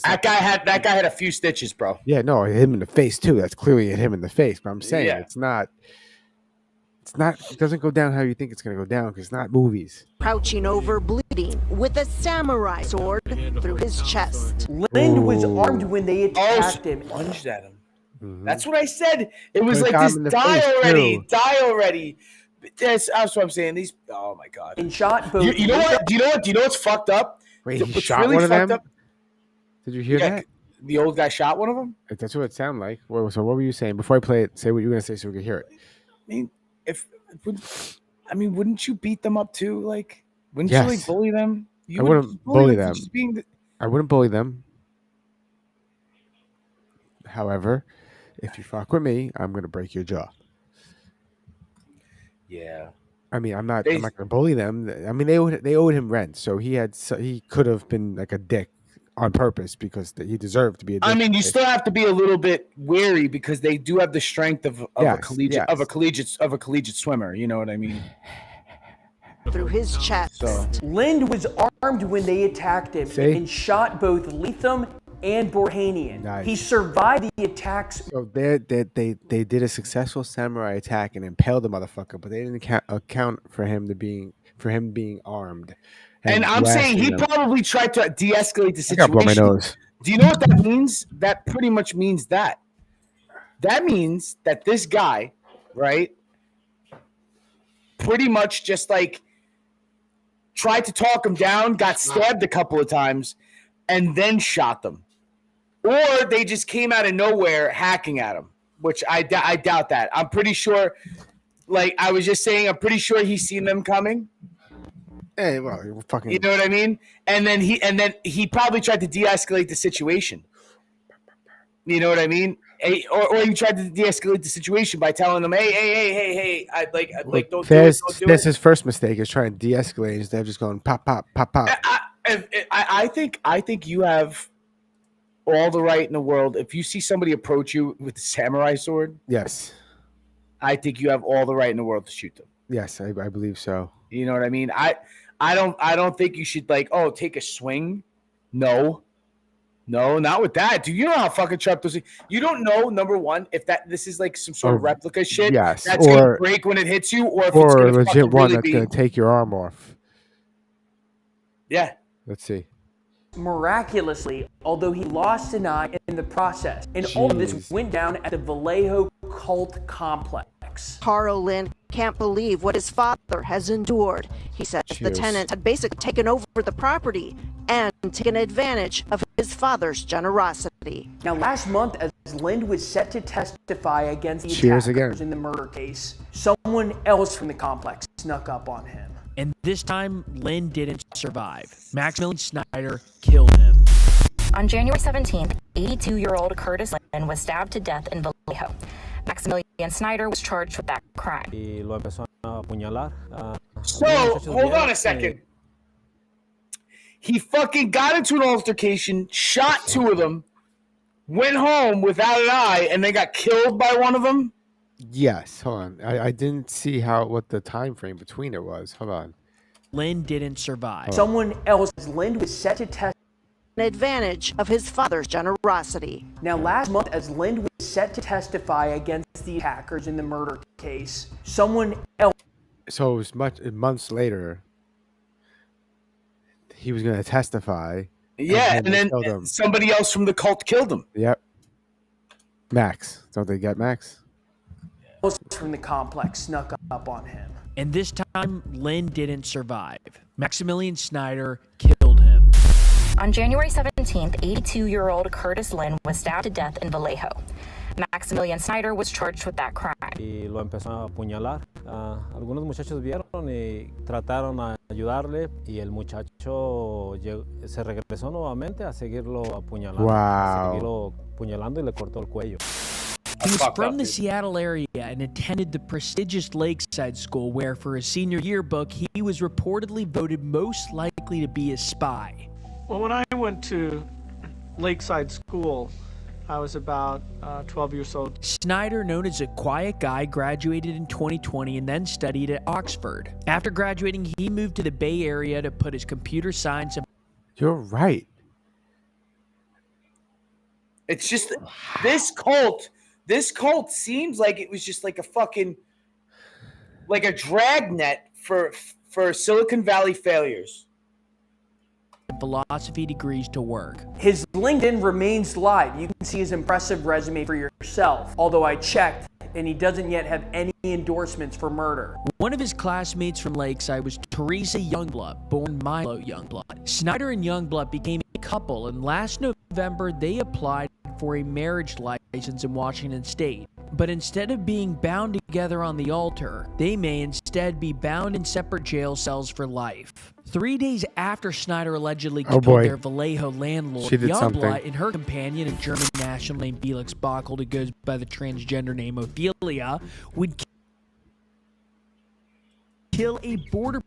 That guy had a few stitches, bro. Yeah, no, it hit him in the face too. That's clearly hit him in the face. But I'm saying it's not. It doesn't go down how you think it's gonna go down because it's not movies. Crouching over, bleeding, with a samurai sword through his chest. Lind was armed when they attacked him. Lunged at him. Mm-hmm. That's what I said. It was like this. Die already. That's what I'm saying. These. Oh my god. And shot both. You know what? Do you know what's fucked up? Wait, he shot one of them. Did you hear that? The old guy shot one of them. That's what it sounded like. So what were you saying before I play it? Say what you were gonna say so we could hear it. Wouldn't you beat them up too? Like, wouldn't you like bully them? I wouldn't bully them. I wouldn't bully them. However, if you fuck with me, I'm gonna break your jaw. Yeah. I mean, I'm not gonna bully them. I mean, they owed him rent, so he could have been like a dick on purpose because he deserved to be a dick. I mean, you still have to be a little bit wary because they do have the strength of a collegiate swimmer. You know what I mean? Through his chest. So. Lind was armed when they attacked him and shot both Letham and Borhanian. Nice. He survived the attacks. So they did a successful samurai attack and impaled the motherfucker, but they didn't account for him being armed. And I'm saying he probably tried to de-escalate the situation. I gotta blow my nose. Do you know what that means? That pretty much means that. That means that this guy, right, pretty much just like tried to talk him down, got stabbed a couple of times, and then shot them. Or they just came out of nowhere hacking at him, which I doubt that. I'm pretty sure, like I was just saying, I'm pretty sure he's seen them coming. Hey, well, fucking. You know what I mean? And then he probably tried to de-escalate the situation. You know what I mean? Or he tried to de-escalate the situation by telling them, hey, don't do it. That's his first mistake is trying to de-escalate instead of just going pop, pop, pop, pop. I think you have all the right in the world. If you see somebody approach you with a samurai sword, yes, I think you have all the right in the world to shoot them. Yes, I believe so. You know what I mean? I don't think you should take a swing. No, not with that. Do you know how fucking sharp those? You don't know, number one, if this is like some sort of replica shit. Yes, that's gonna break when it hits you, or if it's a gonna legit one really that's gonna take your arm off. Yeah. Let's see. Miraculously, although he lost an eye in the process, and all of this went down at the Vallejo cult complex. Carl Lind can't believe what his father has endured. He says the tenants had basically taken over the property and taken advantage of his father's generosity. Now, last month, as Lind was set to testify against the attackers in the murder case, someone else from the complex snuck up on him. And this time, Lind didn't survive. Maximilian Snyder killed him. On January 17th, 82-year-old Curtis Lind was stabbed to death in Vallejo. Maximilian Snyder was charged with that crime. So, hold on a second. He fucking got into an altercation, shot 2 of them, went home without an eye, and then got killed by one of them. Yes, hold on. I didn't see what the time frame between it was. Hold on. Lynn didn't survive. Someone else, Lynn was set to test an advantage of his father's generosity. Now, last month, as Lynn was set to testify against the attackers in the murder case, someone else. So it was months later. He was going to testify. Yeah, and then somebody else from the cult killed him. Yep. Max. Don't they get Max? From the complex snuck up on him. And this time, Lynn didn't survive. Maximilian Snyder killed him. On January 17th, 82-year-old Curtis Lynn was stabbed to death in Vallejo. Maximilian Snyder was charged with that crime. Y lo empezó a apuñalar. Algunos muchachos vieron y trataron a ayudarle y el muchacho se regresó nuevamente a seguirlo apuñalando. Wow. A seguirlo apuñalando y le cortó el cuello. He was from the Seattle area and attended the prestigious Lakeside School where, for his senior yearbook, he was reportedly voted most likely to be a spy. Well, when I went to Lakeside School, I was about 12 years old. Snyder, known as a quiet guy, graduated in 2020 and then studied at Oxford. After graduating, he moved to the Bay Area to put his computer science and... You're right. It's just this cult seems like it was just like a fucking like a dragnet for Silicon Valley failures. Philosophy degrees to work. His LinkedIn remains live. You can see his impressive resume for yourself. Although I checked, and he doesn't yet have any endorsements for murder. One of his classmates from Lakeside was Teresa Youngblood, born Milo Youngblood. Snyder and Youngblood became a couple, and last November they applied for a marriage license in Washington State. But instead of being bound together on the altar, they may instead be bound in separate jail cells for life. 3 days after Snyder allegedly killed their Vallejo landlord, Youngblood and her companion, a German national named Felix Bockhold, who goes by the transgender name Ophelia, would kill a border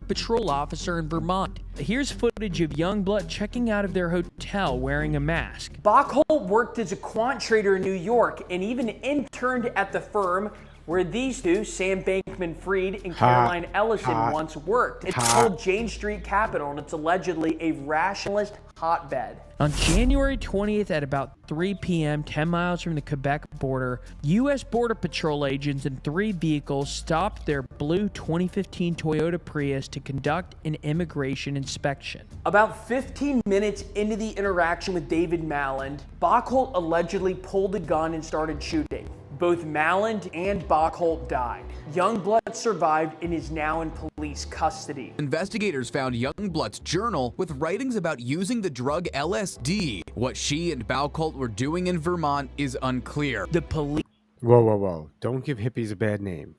patrol officer in Vermont. Here's footage of Youngblood checking out of their hotel wearing a mask. Bockhold worked as a quant trader in New York and even interned at the firm where these two, Sam Bankman-Fried and Caroline Ellison, once worked. It's called Jane Street Capital, and it's allegedly a rationalist hotbed. On January 20th at about 3 p.m., 10 miles from the Quebec border, U.S. Border Patrol agents in 3 vehicles stopped their blue 2015 Toyota Prius to conduct an immigration inspection. About 15 minutes into the interaction with David Malland, Bockhold allegedly pulled a gun and started shooting. Both Malland and Bockhold died. Youngblood survived and is now in police custody. Investigators found Youngblood's journal with writings about using the drug LSD. What she and Bockhold were doing in Vermont is unclear. The police... Whoa. Don't give hippies a bad name.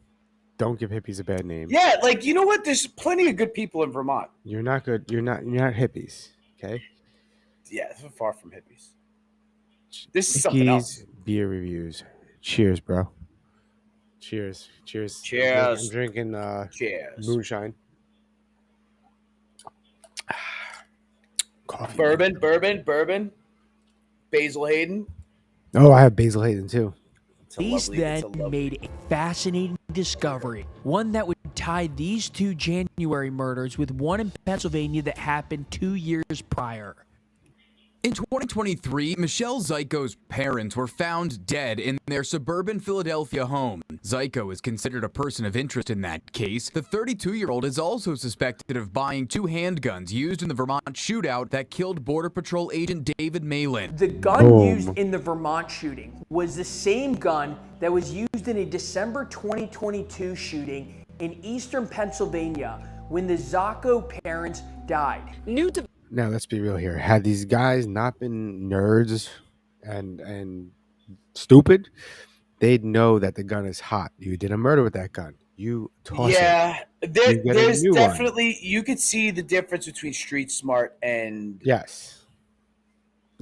Don't give hippies a bad name. Yeah, like, you know what? There's plenty of good people in Vermont. You're not good. You're not hippies, okay? Yeah, we're far from hippies. This is something else. Beer reviews. Cheers, bro. Cheers. I'm drinking moonshine. Coffee. Bourbon. Basil Hayden. Oh, I have Basil Hayden too. Police then made a fascinating discovery, one that would tie these 2 January murders with one in Pennsylvania that happened 2 years prior. In 2023, Michelle Zyko's parents were found dead in their suburban Philadelphia home. Zyko is considered a person of interest in that case. The 32-year-old is also suspected of buying 2 handguns used in the Vermont shootout that killed Border Patrol agent David Malin. The gun used in the Vermont shooting was the same gun that was used in a December 2022 shooting in eastern Pennsylvania when the Zyko parents died. Now, let's be real here. Had these guys not been nerds and stupid, they'd know that the gun is hot. You did a murder with that gun. You toss it. There's definitely, you could see the difference between street smart and... Yes.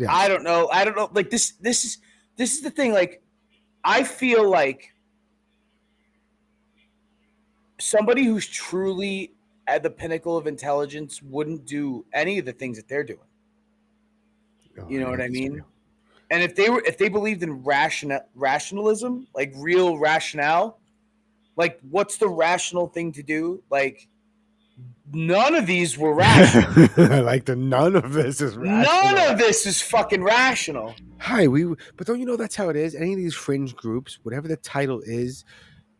I don't know. Like, this is the thing. Like, I feel like somebody who's truly at the pinnacle of intelligence wouldn't do any of the things that they're doing. You know what I mean? And if they believed in rationalism, like real rationale, like what's the rational thing to do? Like none of these were rational. Like none of this is rational. None of this is fucking rational. Hi, but don't you know that's how it is? Any of these fringe groups, whatever the title is,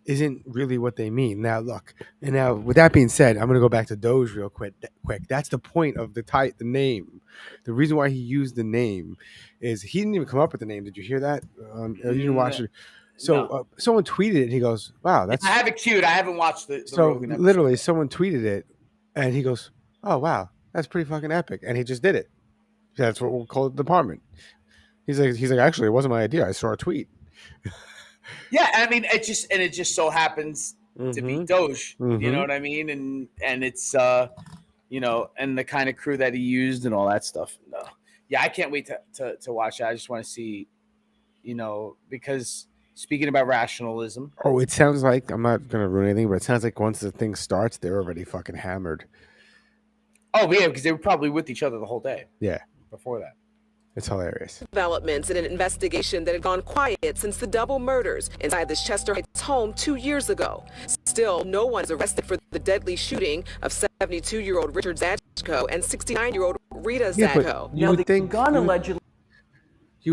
isn't really what they mean. Now, look, and now with that being said, I'm going to go back to Doge real quick. That's the point of the name. The reason why he used the name is he didn't even come up with the name. Did you hear that? You didn't watch it. So someone tweeted it, and he goes, "Wow, that's." I have it queued. I haven't watched the So Rogan episode. literally, someone tweeted it, and he goes, "Oh wow, that's pretty fucking epic," and he just did it. That's what we'll call the department. He's like, actually, it wasn't my idea. I saw a tweet. Yeah, I mean, it just so happens to be Doge. You know what I mean? And it's you know, and the kind of crew that he used and all that stuff. No. Yeah, I can't wait to watch it. I just want to see, you know, because speaking about rationalism. Oh, it sounds like, I'm not gonna ruin anything, but it sounds like once the thing starts, they're already fucking hammered. Oh yeah, because they were probably with each other the whole day. Yeah. Before that. It's hilarious. Developments in an investigation that had gone quiet since the double murders inside the Chester Heights home 2 years ago. Still, no one is arrested for the deadly shooting of 72-year-old Richard Zachko and 69-year-old Rita Zachko. You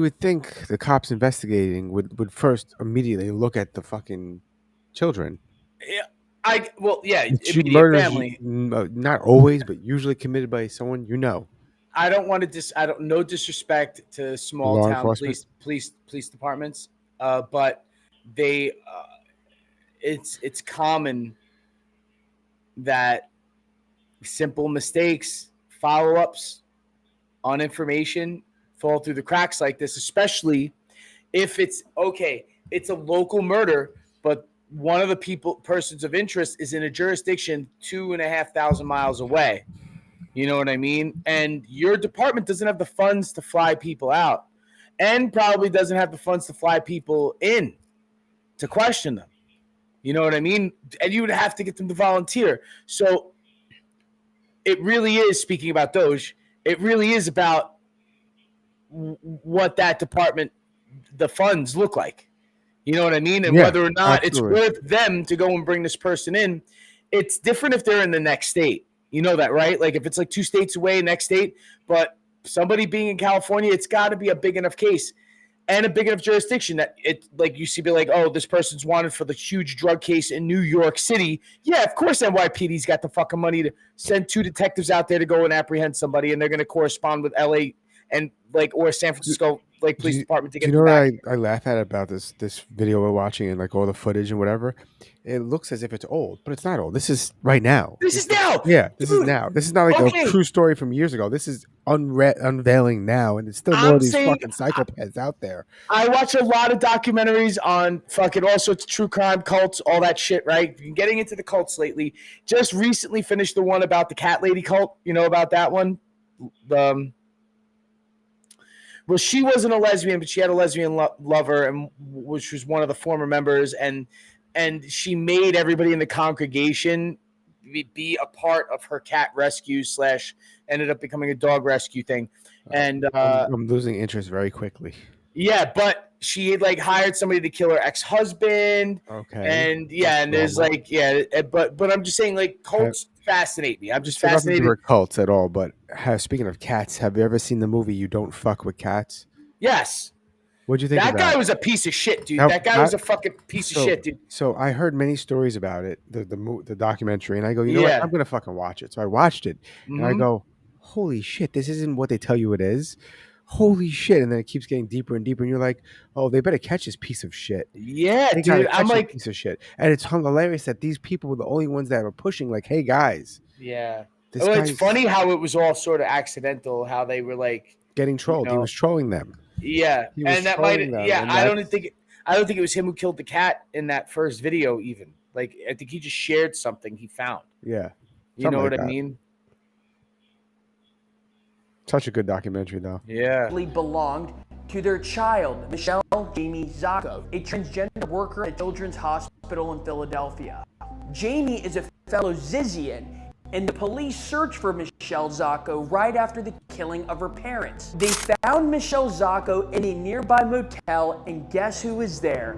would think the cops investigating would first immediately look at the fucking children. Yeah, Murders, family. Not always, but usually committed by someone you know. I don't want to no disrespect to small Law town enforcement? police departments, but they it's common that simple mistakes, follow-ups on information fall through the cracks like this, especially if it's a local murder, but one of the persons of interest is in a jurisdiction 2,500 miles away. You know what I mean? And your department doesn't have the funds to fly people out and probably doesn't have the funds to fly people in to question them. You know what I mean? And you would have to get them to volunteer. So it really is, speaking about Doge, it really is about what that department, the funds look like. You know what I mean? And whether or not it's worth them to go and bring this person in. It's different if they're in the next state. You know that, right? Like if it's like 2 states away, next state, but somebody being in California, it's got to be a big enough case and a big enough jurisdiction that it, like, you see, be like, oh, this person's wanted for the huge drug case in New York City. Yeah, of course NYPD's got the fucking money to send 2 detectives out there to go and apprehend somebody, and they're going to correspond with LA and or San Francisco police department to get. Do you know them back. what I laugh at about this video we're watching and like all the footage and whatever? It looks as if it's old, but it's not old. This is right now. This is now. Yeah, this is now. This is not like a true story from years ago. This is unveiling now, and it's still more of these fucking psychopaths out there. I watch a lot of documentaries on fucking all sorts of true crime, cults, all that shit, right? Been getting into the cults lately. Just recently finished the one about the cat lady cult. You know about that one? Well, she wasn't a lesbian, but she had a lesbian lover, and which was one of the former members, and she made everybody in the congregation be a part of her cat rescue / ended up becoming a dog rescue thing. And I'm losing interest very quickly. Yeah, but she had hired somebody to kill her ex-husband. Okay. And and there's but I'm just saying cults fascinate me. I'm just fascinated. Nothing to cults at all, but speaking of cats, have you ever seen the movie You Don't Fuck with Cats? Yes. What'd you think that of that? guy was a piece of shit, dude. Now, that guy was a fucking piece of shit, dude. So I heard many stories about it, the documentary, and I go, you know what? I'm gonna fucking watch it. So I watched it, and I go, holy shit, this isn't what they tell you it is. Holy shit! And then it keeps getting deeper and deeper, and you're like, oh, they better catch this piece of shit. Yeah, they dude. I'm like, piece of shit, and it's hilarious that these people were the only ones that were pushing, like, hey guys. Yeah. Well, it's funny how it was all sort of accidental. How they were getting trolled. He was trolling them. Yeah, and that might. Yeah, I don't think it was him who killed the cat in that first video. Even I think he just shared something he found. Yeah, you know what I mean. Such a good documentary, though. Yeah. Belonged to their child, Michelle Jamie Zachko, a transgender worker at Children's Hospital in Philadelphia. Jamie is a fellow Zizian and the police searched for Michelle Zacco right after the killing of her parents. They found Michelle Zacco in a nearby motel, and guess who was there?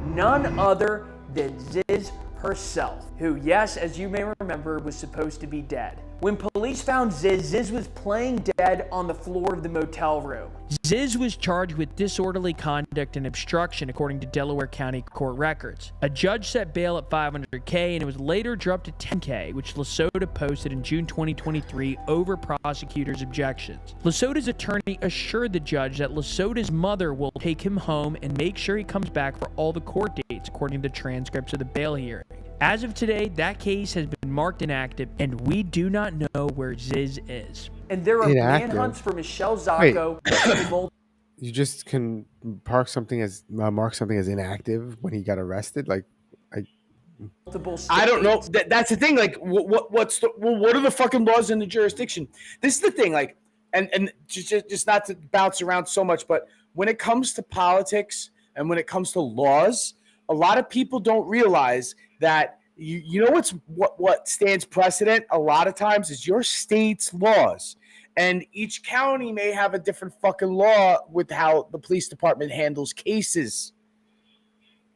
None other than Ziz herself, who, yes, as you may remember, was supposed to be dead. When police found Ziz, Ziz was playing dead on the floor of the motel room. Ziz was charged with disorderly conduct and obstruction, according to Delaware County court records. A judge set bail at $500K, and it was later dropped to $10K, which Lesota posted in June 2023 over prosecutors' objections. Lesota's attorney assured the judge that Lesota's mother will take him home and make sure he comes back for all the court dates, according to the transcripts of the bail hearing. As of today, that case has been marked inactive, and we do not know where Ziz is. And there are Inactive? manhunts for Michelle Zacco. You just can mark something as inactive when he got arrested. Like, I don't know. That's the thing. Like, what are the fucking laws in the jurisdiction? This is the thing. Like, and just not to bounce around so much, but when it comes to politics and when it comes to laws, a lot of people don't realize that you know what stands precedent a lot of times is your state's laws. And each county may have a different fucking law with how the police department handles cases.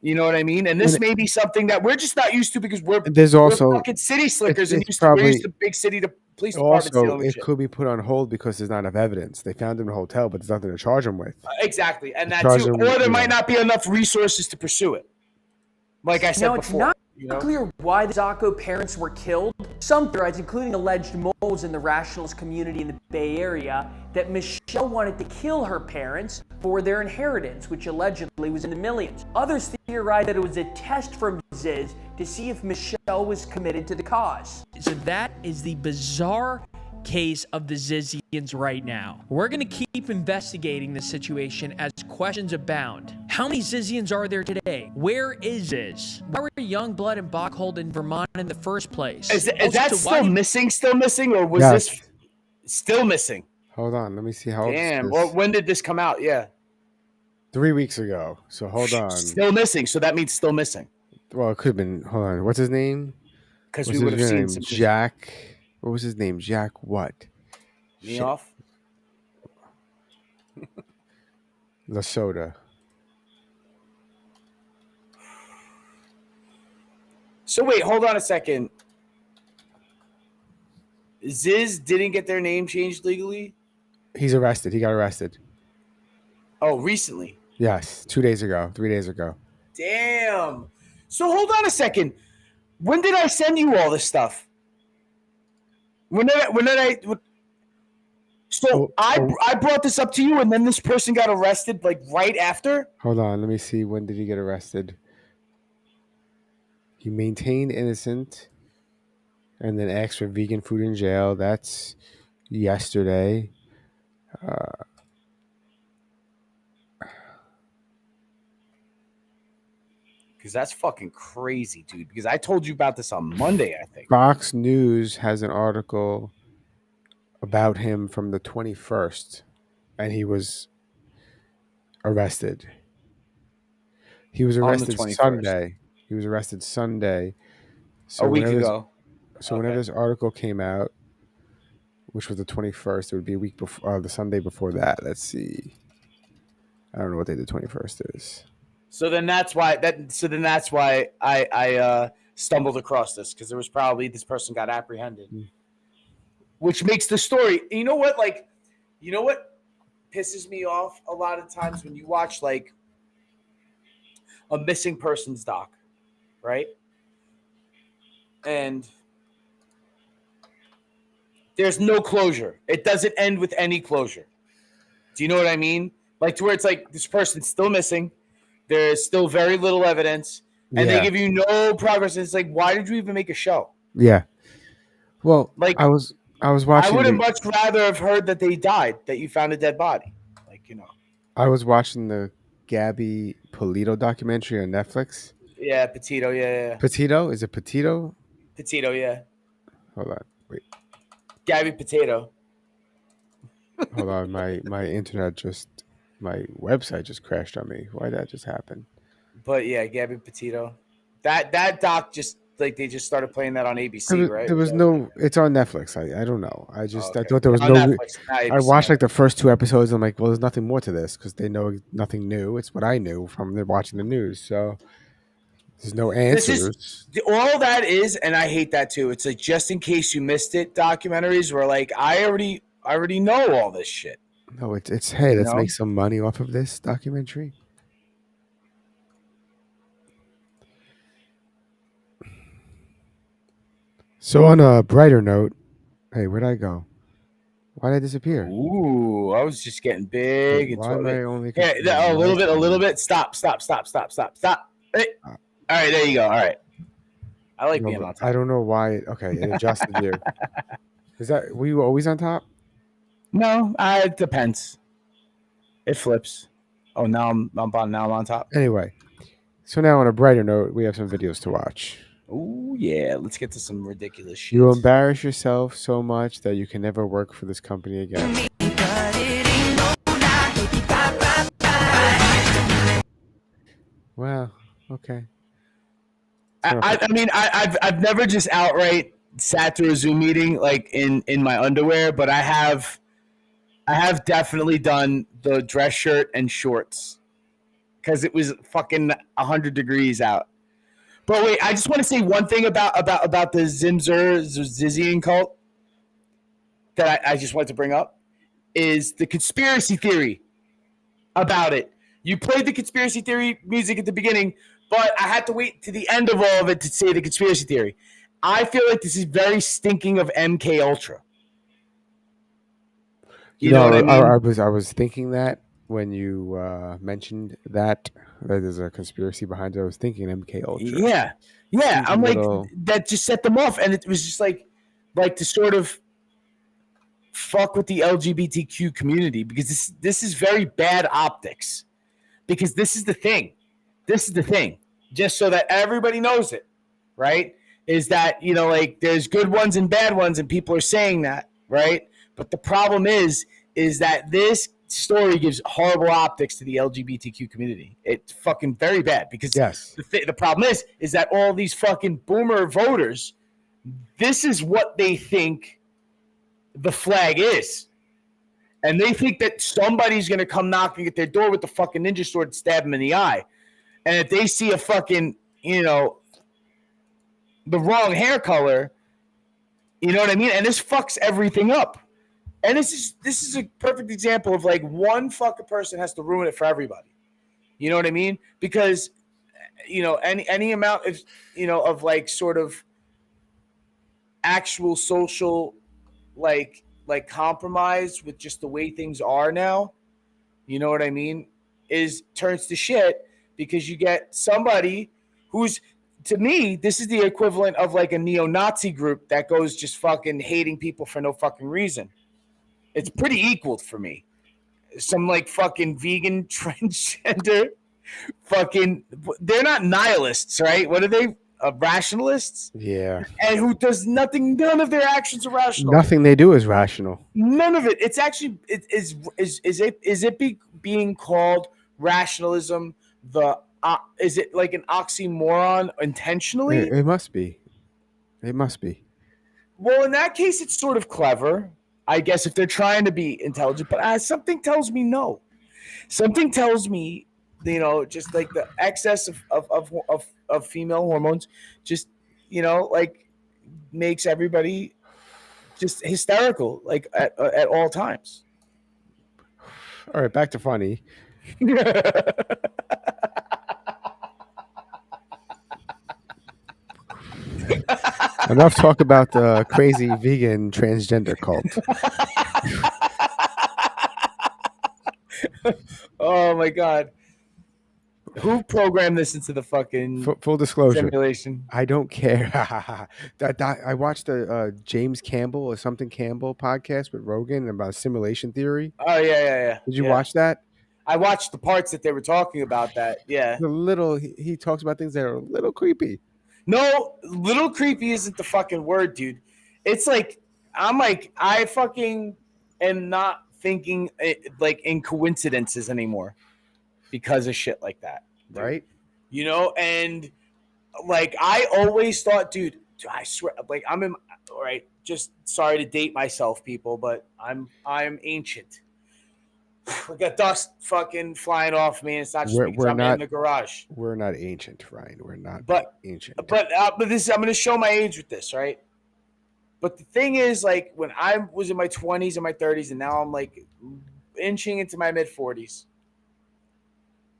You know what I mean? And this may be something that we're just not used to because we're fucking city slickers and we're used to big city police departments dealing Also, with it shit. could be put on hold because there's not enough evidence. They found him in a hotel, but there's nothing to charge him with. Exactly. And that Charge too. them, Or there you might know. not be enough resources to pursue it. Like I said It's before. not clear why the Zacco parents were killed. Some theorize, including alleged moles in the rationalist community in the Bay Area, that Michelle wanted to kill her parents for their inheritance, which allegedly was in the millions. Others theorize that it was a test from Ziz to see if Michelle was committed to the cause. So that is the bizarre case of the Zizians right now. We're going to keep investigating the situation as questions abound. How many Zizians are there today? Where is Ziz? Why were Youngblood and Bachhold in Vermont in the first place? Is that still missing, or was this still missing? Hold on, let me see how old Damn. this Well, is. when did this come out? Yeah. 3 weeks ago. So hold on. Still missing. So that means still missing. Well, it could have been. Hold on. What's his name? 'Cause What's we would his have seen name? some- Jack. What was his name? Jack what? Me off. Lesota. So wait, hold on a second. Ziz didn't get their name changed legally? He's arrested. He got arrested. Oh, recently. Yes, 2 days ago, 3 days ago. Damn. So hold on a second. When did I send you all this stuff? I brought this up to you, and then this person got arrested like right after? Hold on, let me see. When did he get arrested? He maintained innocent and then asked for vegan food in jail. That's yesterday. Because that's fucking crazy, dude. Because I told you about this on Monday, I think. Fox News has an article about him from the 21st, and he was arrested. He was On the arrested 21st. Sunday. He was arrested Sunday. So A week whenever ago. Whenever this article came out, which was the 21st, it would be a week before, the Sunday before that. Let's see. I don't know what day the 21st is. So then that's why I stumbled across this, because there was probably this person got apprehended, which makes the story. You know what? Like, you know what pisses me off a lot of times when you watch like a missing persons doc, right? And there's no closure. It doesn't end with any closure. Do you know what I mean? Like, to where it's like this person's still missing. There's still very little evidence, and they give you no progress. It's like, why did you even make a show? Yeah. Well, Like, I was watching. I would have much rather have heard that they died, that you found a dead body. Like, you know. I was watching the Gabby Polito documentary on Netflix. Yeah, Petito. Yeah. Petito? Is it Petito? Petito. Yeah. Hold on. Wait. Gabby Potato. Hold on. My internet my website just crashed on me. Why did that just happen? But yeah, Gabby Petito. That doc just like they just started playing that on ABC, right? There was no. It's on Netflix. I don't know. I thought there was On no. Netflix, not I ABC. watched like the first 2 episodes. I'm like, well, there's nothing more to this because they know nothing new. It's what I knew from watching the news. So there's no This answers. is all that is, and I hate that too. It's like just in case you missed it, documentaries where like I already know all this shit. No, it's hey, You let's know? make some money off of this documentary. So on a brighter note, hey, where'd I go? Why did I disappear? Ooh, I was just getting big. Why am I only? Yeah, a little bit. Stop. Hey. All right, there you go. All right. I like being on top. I don't know why. Okay, it adjusted you. Is that were you always on top? No, it depends. It flips. Oh, now I'm on top. Anyway, so now on a brighter note, we have some videos to watch. Ooh, yeah. Let's get to some ridiculous shit. You embarrass yourself so much that you can never work for this company again. Well, okay. I mean, I've never just outright sat through a Zoom meeting like in my underwear, but I have definitely done the dress shirt and shorts because it was fucking 100 degrees out. But wait, I just want to say one thing about the Zizian cult that I just wanted to bring up is the conspiracy theory about it. You played the conspiracy theory music at the beginning, but I had to wait to the end of all of it to say the conspiracy theory. I feel like this is very stinking of MK Ultra. You know what I mean? I was thinking that when you mentioned that there's a conspiracy behind it. I was thinking MK Ultra. Yeah. I'm like that just set them off, and it was just like to sort of fuck with the LGBTQ community because this is very bad optics. Because this is the thing. Just so that everybody knows it, right? Is that, like there's good ones and bad ones and people are saying that, right? But the problem is that this story gives horrible optics to the LGBTQ community. It's fucking very bad because the problem is that all these fucking boomer voters, this is what they think the flag is. And they think that somebody's going to come knocking at their door with the fucking ninja sword and stab them in the eye. And if they see a fucking, the wrong hair color, you know what I mean? And this fucks everything up. And this is a perfect example of like one fucking person has to ruin it for everybody. You know what I mean? Because, any amount of, of like sort of actual social, like compromise with just the way things are now, you know what I mean, turns to shit because you get somebody who's, to me, this is the equivalent of like a neo-Nazi group that goes just fucking hating people for no fucking reason. It's pretty equal for me. Some like fucking vegan transgender fucking, they're not nihilists, right? What are they? Rationalists? Yeah. And who does nothing, none of their actions are rational. Nothing they do is rational. None of it. It's actually is it being called rationalism? Is it like an oxymoron intentionally? It must be. It must be. Well, in that case, it's sort of clever, I guess, if they're trying to be intelligent. But something tells me no. Something tells me, just like the excess of female hormones, just like makes everybody just hysterical, like at all times. All right, back to funny. Enough talk about the crazy vegan transgender cult. Oh my god. Who programmed this into the fucking full disclosure simulation? I don't care. I watched a James Campbell or something Campbell podcast with Rogan about simulation theory. Oh yeah. Did you watch that? I watched the parts that they were talking about that. Yeah. He talks about things that are a little creepy. No, little creepy isn't the fucking word, dude. It's like I fucking am not thinking like in coincidences anymore because of shit like that. Dude. Right? And like I always thought, dude, I swear, like I'm in. All right, just sorry to date myself, people, but I'm ancient. We got dust fucking flying off me, and it's not just because I'm in the garage. We're not ancient, Ryan. We're not ancient. But this, I'm going to show my age with this, right? But the thing is, like, when I was in my 20s and my 30s, and now I'm like inching into my mid 40s.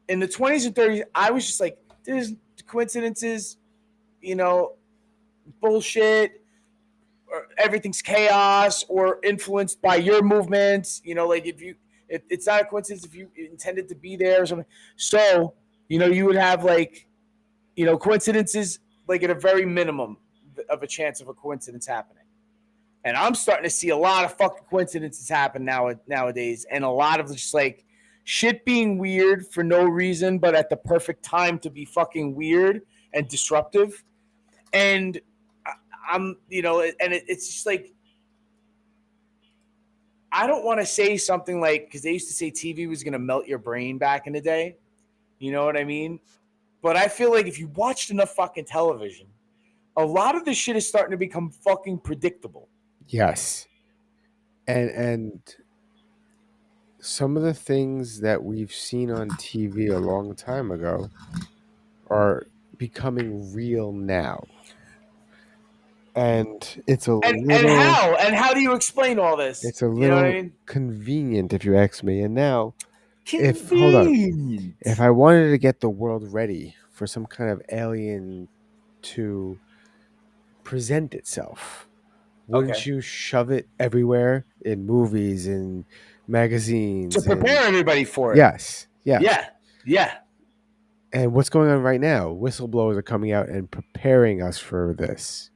In the 20s and 30s, I was just like, there's coincidences, bullshit, or everything's chaos or influenced by your movements. Like it's not a coincidence if you intended to be there or something. So, you would have like, coincidences like at a very minimum of a chance of a coincidence happening. And I'm starting to see a lot of fucking coincidences happen nowadays, and a lot of just like shit being weird for no reason, but at the perfect time to be fucking weird and disruptive. And I'm, it's just like, I don't want to say something like, because they used to say TV was going to melt your brain back in the day. You know what I mean? But I feel like if you watched enough fucking television, a lot of this shit is starting to become fucking predictable. Yes. And some of the things that we've seen on TV a long time ago are becoming real now. And it's a little... And how do you explain all this? It's a little convenient, if you ask me. And now, if I wanted to get the world ready for some kind of alien to present itself, wouldn't you shove it everywhere in movies and magazines to prepare everybody for it? Yes. Yeah. And what's going on right now? Whistleblowers are coming out and preparing us for this.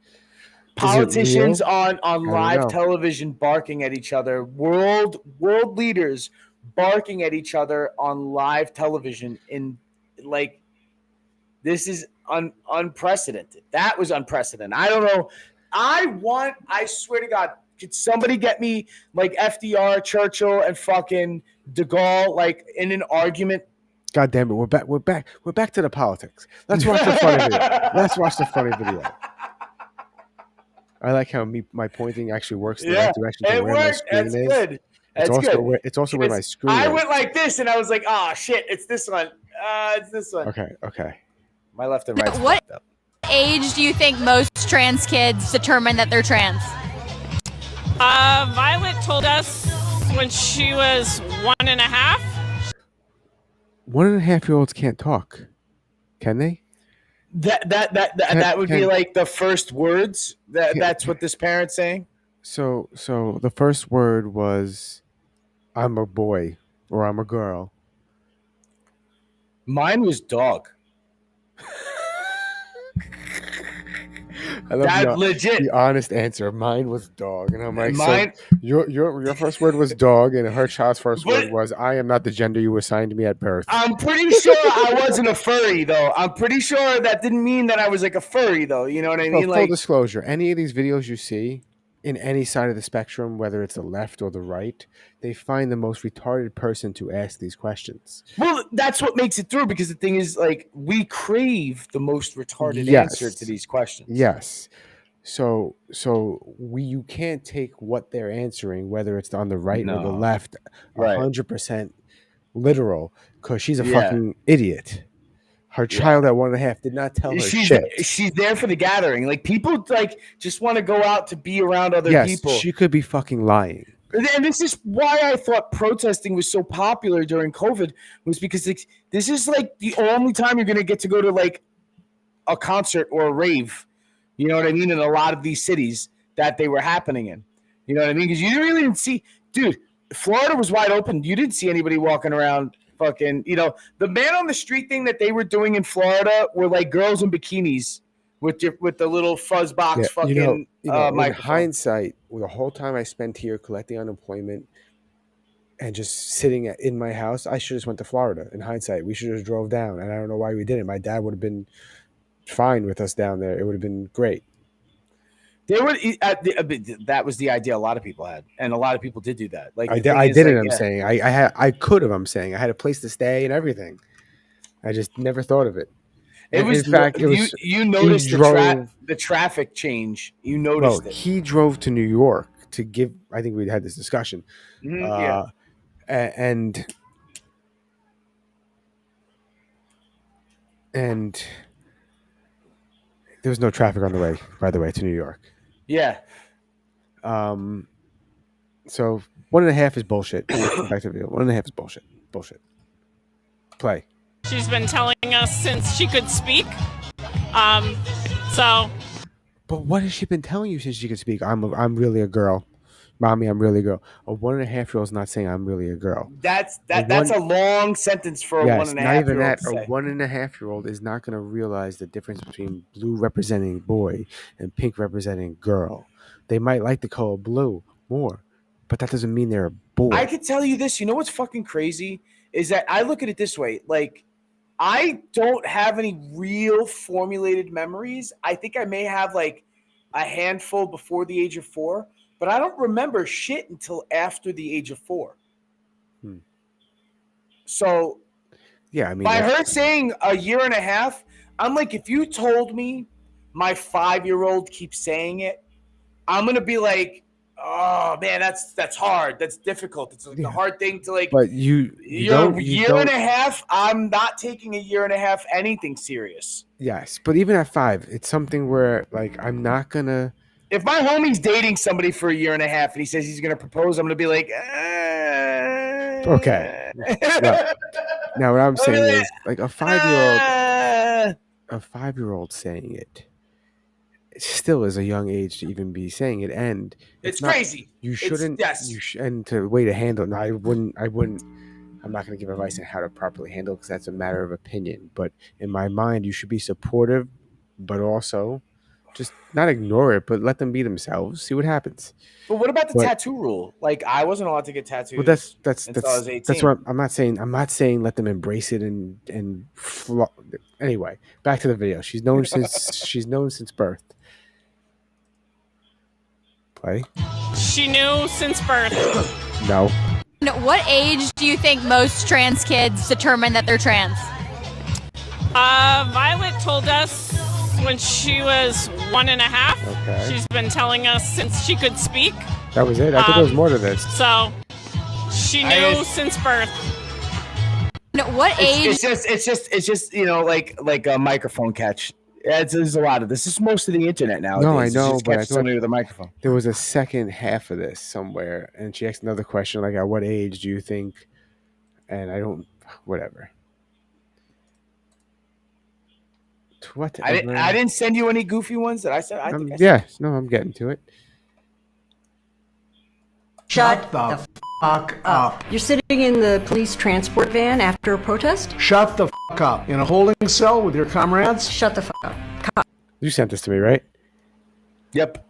Politicians on live television barking at each other. World leaders barking at each other on live television. In like, this is unprecedented. That was unprecedented. I don't know. I swear to God, could somebody get me like FDR, Churchill, and fucking De Gaulle like in an argument? God damn it, we're back to the politics. Let's watch the funny video. I like how my pointing actually works in the right direction to where my screen is. Good. It's also where my screen is. I went like this, and I was like, "Oh shit, it's this one. It's this one." Okay. My left and right. What age do you think most trans kids determine that they're trans? Violet told us when she was 1.5. 1.5-year-olds can't talk, can they? That would be like the first words. That's what this parent's saying. So the first word was, "I'm a boy" or "I'm a girl." Mine was dog. I love That's legit. The honest answer. Mine was dog, and I'm like, so your first word was dog, and her child's first word was, "I am not the gender you assigned me at birth." I'm pretty sure I wasn't a furry, though. I'm pretty sure that didn't mean that I was like a furry, though. You know what I mean? Full disclosure: any of these videos you see in any side of the spectrum, whether it's the left or the right, they find the most retarded person to ask these questions. Well, that's what makes it through, because the thing is, like, we crave the most retarded answer to these questions. Yes. So you can't take what they're answering, whether it's on the right or the left, 100% literal, because she's a fucking idiot. Her child at 1.5 did not tell her shit. She's there for the gathering. Like, people like just want to go out to be around other people. She could be fucking lying. And this is why I thought protesting was so popular during COVID, was because this is like the only time you're going to get to go to like a concert or a rave. You know what I mean? In a lot of these cities that they were happening in. You know what I mean? Because you really didn't see, dude, Florida was wide open. You didn't see anybody walking around fucking, the man on the street thing that they were doing in Florida were like girls in bikinis with the little fuzz box fucking in hindsight, the whole time I spent here collecting unemployment and just sitting in my house, I should have just went to Florida. In hindsight, we should have just drove down, and I don't know why we didn't. My dad would have been fine with us down there. It would have been great. That was the idea a lot of people had, and a lot of people did do that. Like I did it. I'm saying I could have. I'm saying I had a place to stay and everything. I just never thought of it. It was. In fact, it was. You noticed the traffic change. You noticed it. He drove to New York to give. I think we had this discussion. Yeah. And there was no traffic on the way. By the way, to New York. Yeah. So 1.5 is bullshit. Back to the video. 1.5 is bullshit. Bullshit. Play. She's been telling us since she could speak. So. But what has she been telling you since she could speak? I'm really a girl, mommy. I'm really a girl. A 1.5-year-old is not saying I'm really a girl. That's a long sentence for a 1.5-year-old. Not even that. To say. A 1.5-year-old is not going to realize the difference between blue representing boy and pink representing girl. They might like the color blue more, but that doesn't mean they're a boy. I could tell you this. You know what's fucking crazy is that I look at it this way. Like, I don't have any real formulated memories. I think I may have like a handful before the age of 4, but I don't remember shit until after the age of 4. So, yeah, I mean, by her saying a 1.5 years, I'm like, if you told me my 5-year-old keeps saying it, I'm gonna be like, oh man, that's hard. That's difficult. It's like a hard thing to like. But you don't. Year and a half. I'm not taking a 1.5 years anything serious. Yes, but even at 5, it's something where like I'm not gonna. If my homie's dating somebody for a 1.5 years and he says he's gonna propose, I'm gonna be like, okay. Now what I'm saying is like a 5-year-old saying it. It still is a young age to even be saying it, and it's crazy. You shouldn't. And to way to handle. No, I wouldn't. I'm not going to give advice on how to properly handle because that's a matter of opinion. But in my mind, you should be supportive, but also just not ignore it, but let them be themselves. See what happens. But what about the tattoo rule? Like, I wasn't allowed to get tattoos. Well, that's until I was 18. That's what I'm not saying. I'm not saying let them embrace it and anyway. Back to the video. She's known since birth. Play. She knew since birth. No. What age do you think most trans kids determine that they're trans? Violet told us when she was 1.5. Okay. She's been telling us since she could speak. That was it. I think there was more to this. So she knew since birth. What age? It's just like a microphone catch. There's a lot of this. This is most of the internet now. No, I know, but I somebody with a microphone. There was a second half of this somewhere, and she asked another question like, "At what age do you think?" And I don't, whatever. Whatever. I didn't send you any goofy ones that I said. I think I yeah, no, I'm getting to it. Shut the fuck up. You're sitting in the police transport van after a protest? Shut the fuck up. In a holding cell with your comrades? Shut the fuck up. You sent this to me, right? Yep.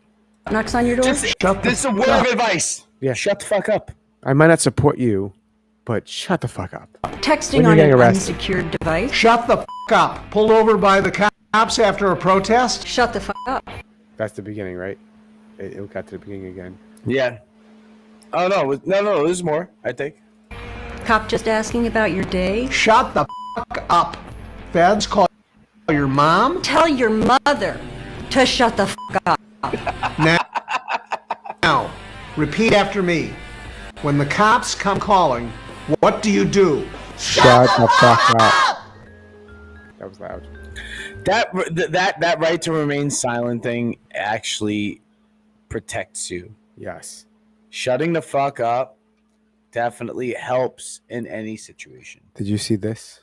Knocks on your door? This is a word of advice. Yeah. Shut the fuck up. I might not support you, but shut the fuck up. Texting on an unsecured device? Shut the fuck up. Pulled over by the cops after a protest? Shut the fuck up. That's the beginning, right? It got to the beginning again. Yeah. Oh, no, there's more, I think. Cop just asking about your day? Shut the fuck up. Feds call your mom? Tell your mother to shut the fuck up. Now, repeat after me. When the cops come calling, what do you do? Shut the fuck up. That was loud. That right to remain silent thing actually protects you. Yes. Shutting the fuck up definitely helps in any situation. Did you see this?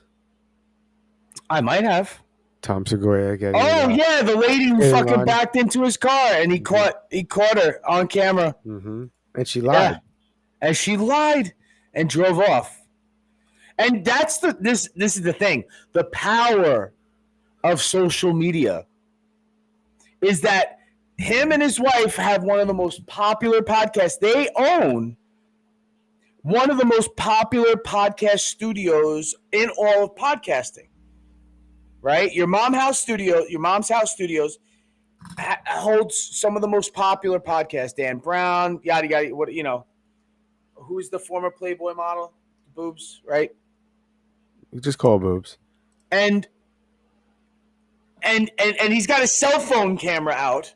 I might have. Tom Segura getting. Oh yeah, the lady who fucking backed into his car and he caught her on camera. Mm-hmm. And she lied. Yeah. And she lied and drove off. And that's this is the thing. The power of social media is that him and his wife have one of the most popular podcasts. They own one of the most popular podcast studios in all of podcasting. Right? Your mom's house studios holds some of the most popular podcasts. Dan Brown, yada yada. What who's the former Playboy model? Boobs, right? You just call boobs. And and he's got his cell phone camera out,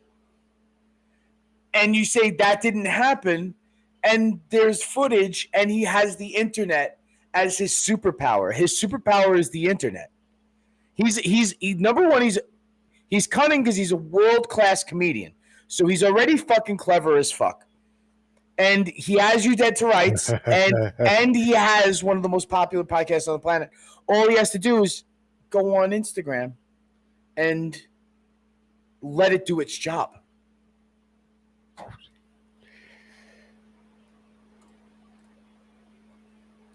and you say that didn't happen, and there's footage, and he has the internet as his superpower. His superpower is the internet. He's number one. He's cunning because he's a world-class comedian. So he's already fucking clever as fuck. And he has You Dead to Rights, and he has one of the most popular podcasts on the planet. All he has to do is go on Instagram and let it do its job.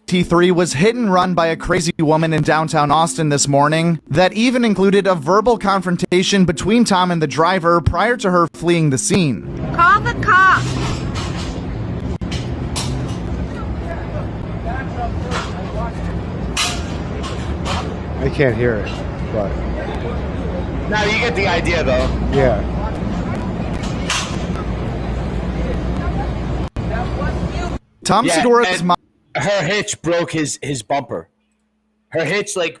T3 was hit and run by a crazy woman in downtown Austin this morning that even included a verbal confrontation between Tom and the driver prior to her fleeing the scene. Call the cops. I can't hear it, but now you get the idea, though. Yeah. Tom Segura's mom. Her hitch broke his bumper. Her hitch like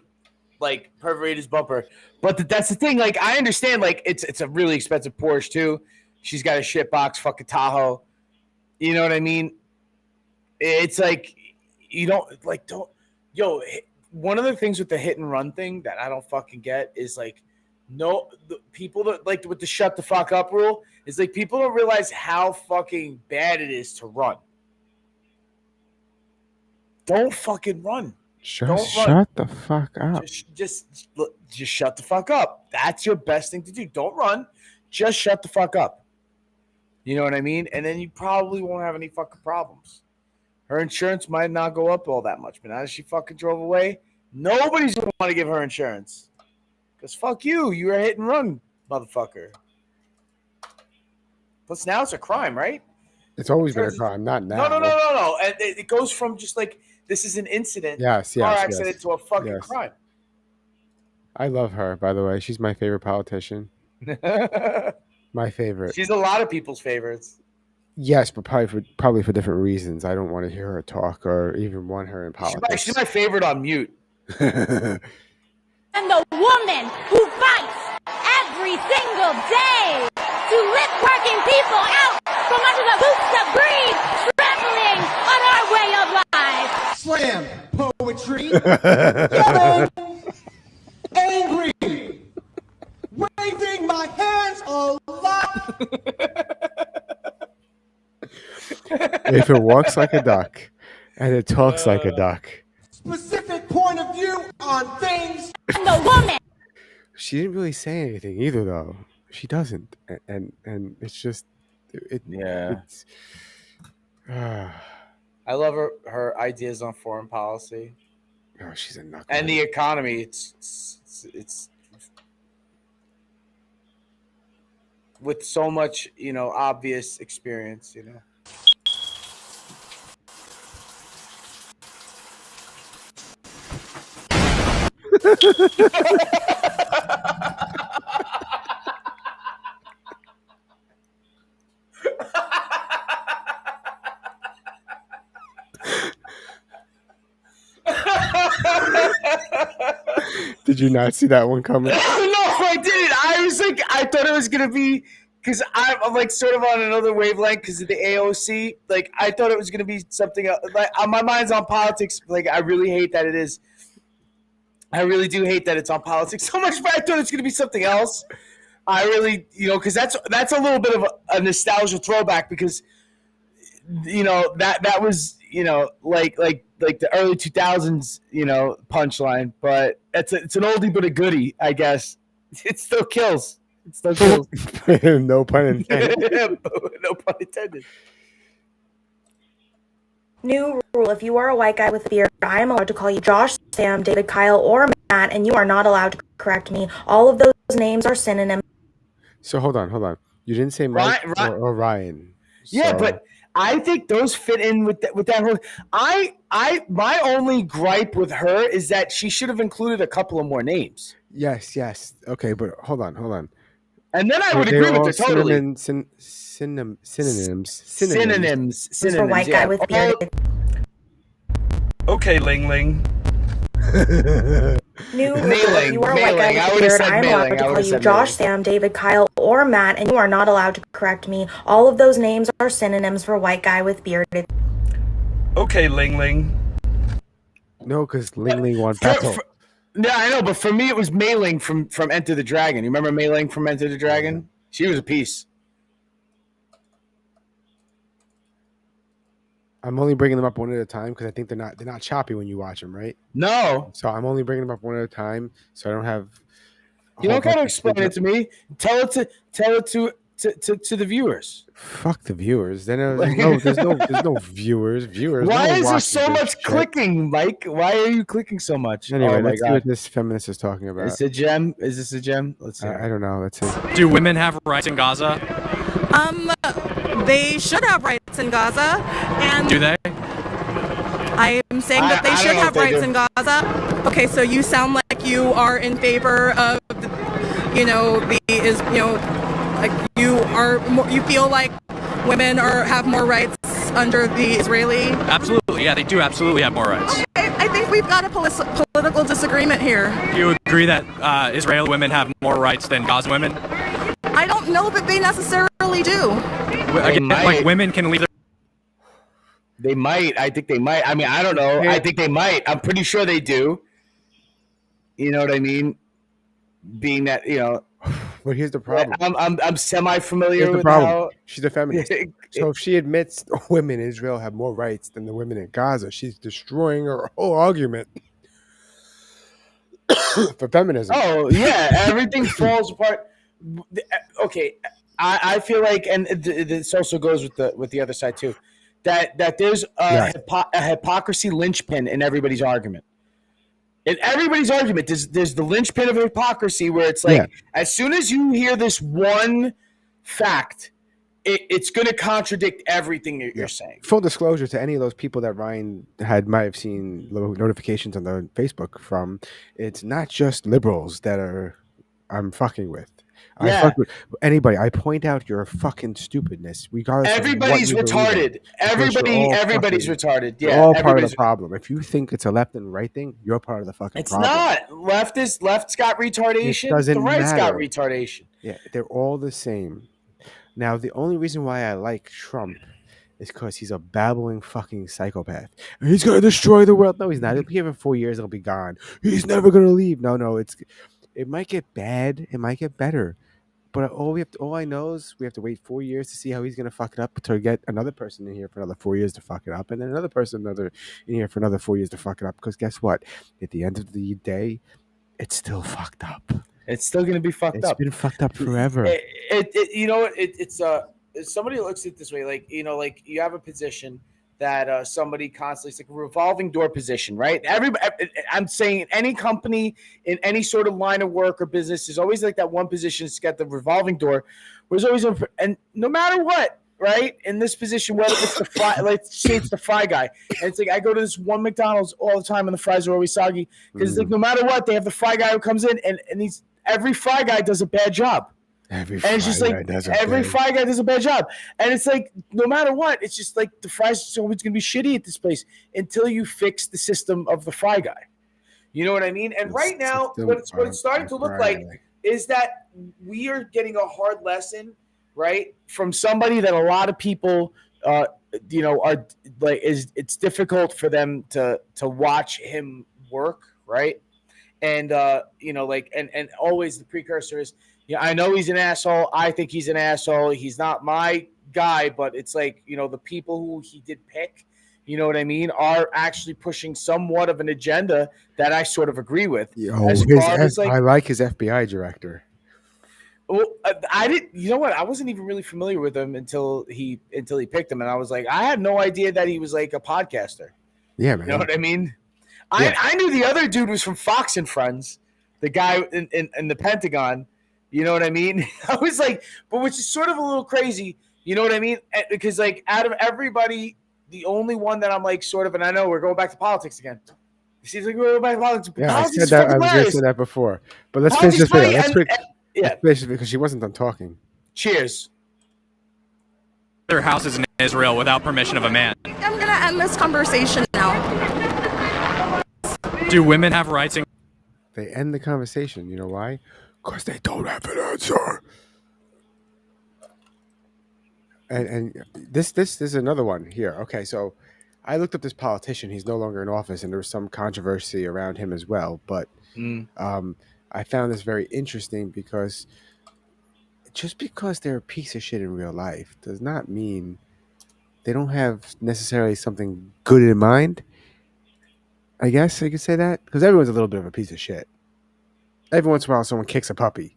perforated his bumper. But that's the thing. Like, I understand. Like, it's a really expensive Porsche too. She's got a shitbox fucking Tahoe. You know what I mean? It's like yo. One of the things with the hit and run thing that I don't fucking get is like, the people that like with the shut the fuck up rule is like people don't realize how fucking bad it is to run. Don't fucking run. Just shut the fuck up. Just shut the fuck up. That's your best thing to do. Don't run. Just shut the fuck up. You know what I mean? And then you probably won't have any fucking problems. Her insurance might not go up all that much, but now that she fucking drove away, nobody's gonna want to give her insurance. Because fuck you. You're a hit and run, motherfucker. Plus now it's a crime, right? It's always been a crime, not now. No. And it goes from just like, this is an incident, car accident, to a fucking crime. I love her, by the way. She's my favorite politician. My favorite. She's a lot of people's favorites. Yes, but probably for different reasons. I don't want to hear her talk or even want her in politics. She's my favorite on mute. And the woman who fights every single day to lift working people out from under the boots of greed, trampling on our way of life. Slam poetry. Yelling. Angry. Waving my hands a lot. If it walks like a duck and it talks like a duck. Specific point of view on things. And the woman. She didn't really say anything either, though. She doesn't, and it's just, it's. I love her ideas on foreign policy. Oh, she's a knucklehead. And the economy. It's with so much, obvious experience, Did you not see that one coming? No, I didn't. I thought it was gonna be, because I'm like sort of on another wavelength because of the AOC. Like, I thought it was gonna be something else. Like, my mind's on politics. Like, I really hate that it is. I really do hate that it's on politics so much, but I thought it's gonna be something else. I really, because that's a little bit of a nostalgia throwback, because that was like the early 2000s punchline, but it's an oldie but a goodie, I guess. It still kills. No pun intended. No pun intended. New rule: if you are a white guy with a beard, I am allowed to call you Josh, Sam, David, Kyle, or Matt, and you are not allowed to correct me. All of those names are synonyms. So hold on. You didn't say Mike or Ryan. Yeah, but I think those fit in with that whole. My only gripe with her is that she should have included a couple of more names. Yes. Okay, but hold on. And then I would agree with her totally. Synonyms. For white guy with beard. Okay, Ling Ling. New rule, if you are a white guy with a beard, I am allowed to call you Josh, Sam, David, Kyle, or Matt, and you are not allowed to correct me. All of those names are synonyms for white guy with beard. Okay, Ling Ling. No, because Ling Ling won battle. No, I know, but for me, it was Mei Ling from Enter the Dragon. You remember Mei Ling from Enter the Dragon? She was a piece. I'm only bringing them up one at a time because I think they're not choppy when you watch them, right? No. So I'm only bringing them up one at a time, so I don't have. You don't gotta explain it to me. Tell it to the viewers. Fuck the viewers. Then there's no viewers. Why is there so much clicking, Mike? Why are you clicking so much? Anyway, let's see what this feminist is talking about. Is it a gem? Is this a gem? Let's see. I don't know. Let's see. Do women have rights in Gaza? They should have rights in Gaza, and Do they? I am saying that they should have rights in Gaza. Okay, so you sound like you are in favor of, you feel like women have more rights under the Israeli. Absolutely, yeah, they do absolutely have more rights. Okay, I think we've got a political disagreement here. Do you agree that Israeli women have more rights than Gaza women? I don't know that they necessarily do. Again, like women can leave their. They might. I think they might. I mean, I don't know. I think they might. I'm pretty sure they do. You know what I mean? Being that, But here's the problem. I'm semi-familiar with how she's a feminist. So if she admits women in Israel have more rights than the women in Gaza, she's destroying her whole argument for feminism. Oh yeah, everything falls apart. Okay, I feel like, and this also goes with the other side too, that there's a hypocrisy linchpin in everybody's argument. In everybody's argument, there's the linchpin of hypocrisy where it's like, as soon as you hear this one fact, it's going to contradict everything that you're saying. Full disclosure to any of those people that Ryan might have seen notifications on the Facebook from, it's not just liberals that I'm fucking with. I fuck with anybody. I point out your fucking stupidness. Regardless, everybody's retarded. Everybody's retarded. Yeah, you're all part of the problem. If you think it's a left and right thing, you're part of the fucking problem. It's not. Left's got retardation. The right's got retardation. Yeah, they're all the same. Now, the only reason why I like Trump is because he's a babbling fucking psychopath. He's gonna destroy the world. No, he's not. He'll be here for 4 years. He'll be gone. He's never gonna leave. No. It might get bad. It might get better. But all I know is we have to wait 4 years to see how he's going to fuck it up, to get another person in here for another 4 years to fuck it up, and then another person in here for another 4 years to fuck it up. Because guess what? At the end of the day, it's still fucked up. It's still going to be fucked up. It's been fucked up forever. It's somebody looks at it this way, like you have a position that somebody constantly, it's like a revolving door position, right? I'm saying any company in any sort of line of work or business, there's always like that one position that's got the revolving door. There's always and no matter what, right? In this position, whether it's the fry, let's say it's the fry guy, and it's like I go to this one McDonald's all the time, and the fries are always soggy because it's like no matter what, they have the fry guy who comes in, and every fry guy does a bad job. Every fry guy does a bad job. And it's like, no matter what, it's just like the fries are always going to be shitty at this place until you fix the system of the fry guy. You know what I mean? And right now, what it's starting to look like is that we are getting a hard lesson, right, from somebody that a lot of people, are like, it's difficult for them to watch him work, right? And, and always the precursor is, yeah, I know he's an asshole. I think he's an asshole. He's not my guy, but it's like, the people who he did pick, you know what I mean, are actually pushing somewhat of an agenda that I sort of agree with. I like his FBI director. Well, I didn't. You know what? I wasn't even really familiar with him until he picked him, and I was like, I had no idea that he was like a podcaster. Yeah, man. You know what I mean? Yeah. I knew the other dude was from Fox and Friends, the guy in the Pentagon. You know what I mean? I was like, but which is sort of a little crazy. You know what I mean? Because like out of everybody, the only one that I'm like sort of, and I know we're going back to politics again. It seems like we're going back to politics. Yeah, politics I said that. I was going to say that before, but let's finish this video. Let's finish it because she wasn't done talking. Cheers. Their houses in Israel without permission of a man. I'm going to end this conversation now. Do women have rights in They end the conversation. You know why? Because they don't have an answer. And this is another one here. Okay, so I looked up this politician. He's no longer in office, and there was some controversy around him as well. But I found this very interesting because just because they're a piece of shit in real life does not mean they don't have necessarily something good in mind. I guess I could say that because everyone's a little bit of a piece of shit. Every once in a while, someone kicks a puppy.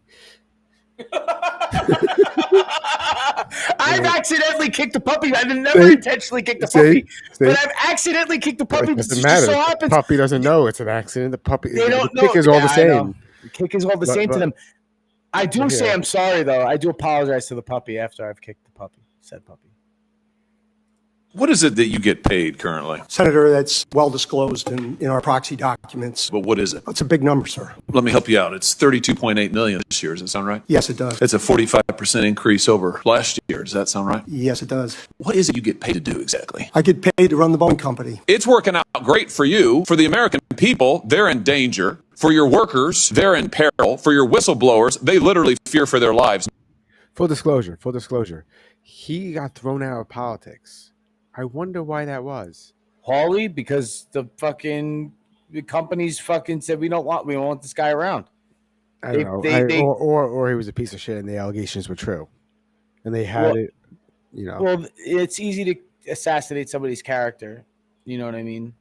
I've accidentally kicked a puppy. I've never intentionally kicked a puppy, but I've accidentally kicked a puppy. It doesn't It matter. just so The happens. puppy doesn't know it's an accident. The puppy, They don't the kick know. is all the Yeah, I know. same. The kick is all the same to them. I do But say here. I'm sorry though. I do apologize to the puppy after I've kicked the puppy. Said puppy. What is it that you get paid currently? Senator, that's well disclosed in our proxy documents. But what is it? It's a big number, sir. Let me help you out. It's $32.8 million this year. Does that sound right? Yes, it does. That's a 45% increase over last year. Does that sound right? Yes, it does. What is it you get paid to do exactly? I get paid to run the Boeing company. It's working out great for you. For the American people, they're in danger. For your workers, they're in peril. For your whistleblowers, they literally fear for their lives. Full disclosure. He got thrown out of politics. I wonder why that was. Hawley, because the companies said we don't want this guy around. I don't know. Or he was a piece of shit and the allegations were true. And they had it, you know. Well, it's easy to assassinate somebody's character. You know what I mean?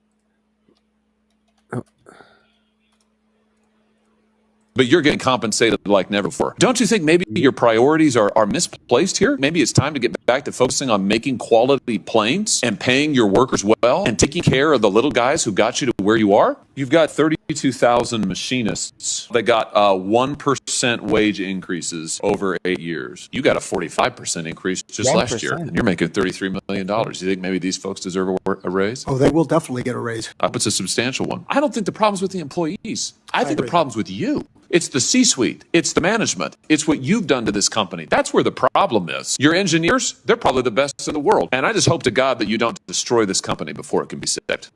But you're getting compensated like never before. Don't you think maybe your priorities are misplaced here? Maybe it's time to get back to focusing on making quality planes and paying your workers well and taking care of the little guys who got you to where you are? You've got 32,000 machinists that got 1% wage increases over 8 years. You got a 45% increase just last year. And you're making $33 million. You think maybe these folks deserve a raise? Oh, they will definitely get a raise. It's a substantial one. I don't think the problem's with the employees. I think the problem's with you. It's the C-suite. It's the management. It's what you've done to this company. That's where the problem is. Your engineers, they're probably the best in the world. And I just hope to God that you don't destroy this company before it can be saved.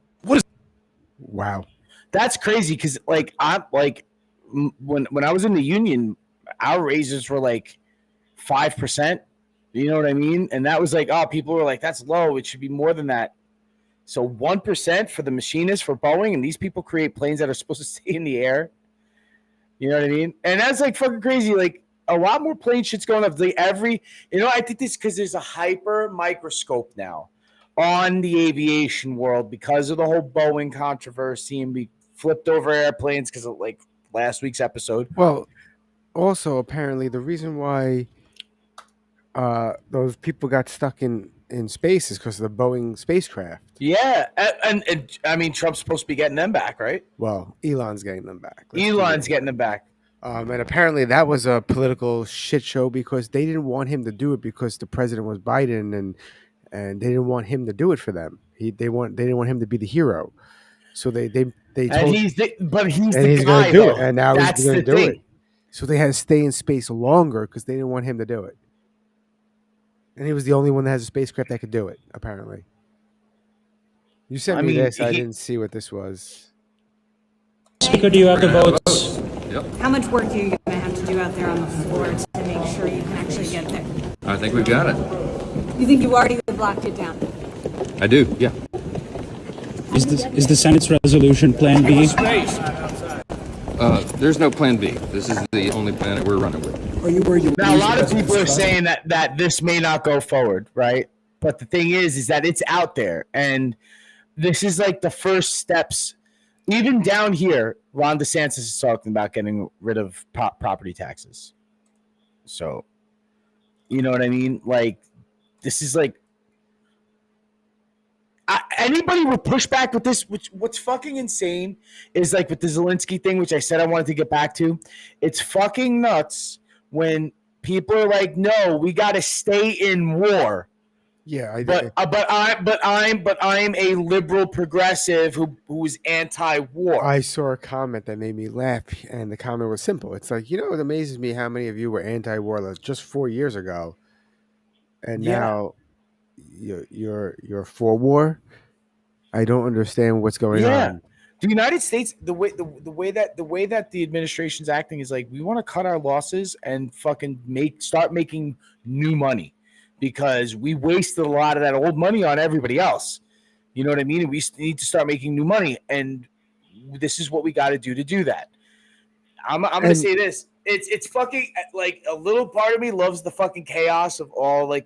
Wow. That's crazy because when I was in the union, our raises were like 5%. You know what I mean? And that was like, people were like, that's low. It should be more than that. So 1% for the machinists for Boeing, and these people create planes that are supposed to stay in the air. You know what I mean? And that's like fucking crazy. Like a lot more plane shit's going up. Like I think this because there's a hyper microscope now on the aviation world because of the whole Boeing controversy, and we flipped over airplanes because of like last week's episode. Well, also apparently the reason why those people got stuck in space is because of the Boeing spacecraft. Yeah, and I mean Trump's supposed to be getting them back, right? Well, Elon's getting them back. Elon's getting them back. And apparently that was a political shit show because they didn't want him to do it because the president was Biden and they didn't want him to do it for them. They didn't want him to be the hero. So they told he's the guy going to do it, and now he's going to do thing. it. So they had to stay in space longer because they didn't want him to do it. And he was the only one that has a spacecraft that could do it, apparently. You sent me this. I didn't see what this was. Speaker, do you have the votes? Yep. How much work are you going to have to do out there on the floor to make sure you can actually get there? I think we've got it. You think you already blocked it down? I do, yeah. Is the Senate's resolution Plan B? There's no Plan B. This is the only plan that we're running with. Are you worried? Now, a lot of people are saying that this may not go forward, right? But the thing is that it's out there, and this is like the first steps. Even down here, Ron DeSantis is talking about getting rid of property taxes. So, you know what I mean? Like, this is like anybody would push back with this. What's fucking insane is like with the Zelensky thing, which I said I wanted to get back to. It's fucking nuts when people are like, "No, we got to stay in war." Yeah, I'm a liberal progressive who's anti-war. I saw a comment that made me laugh, and the comment was simple. It's like, it amazes me how many of you were anti-war just 4 years ago, and now you're for war. I don't understand what's going on. The United States, the way that the administration's acting is like, we want to cut our losses and fucking start making new money, because we wasted a lot of that old money on everybody else. You know what I mean? And we need to start making new money, and this is what we got to do that. I'm gonna say this. It's fucking like, a little part of me loves the fucking chaos of all the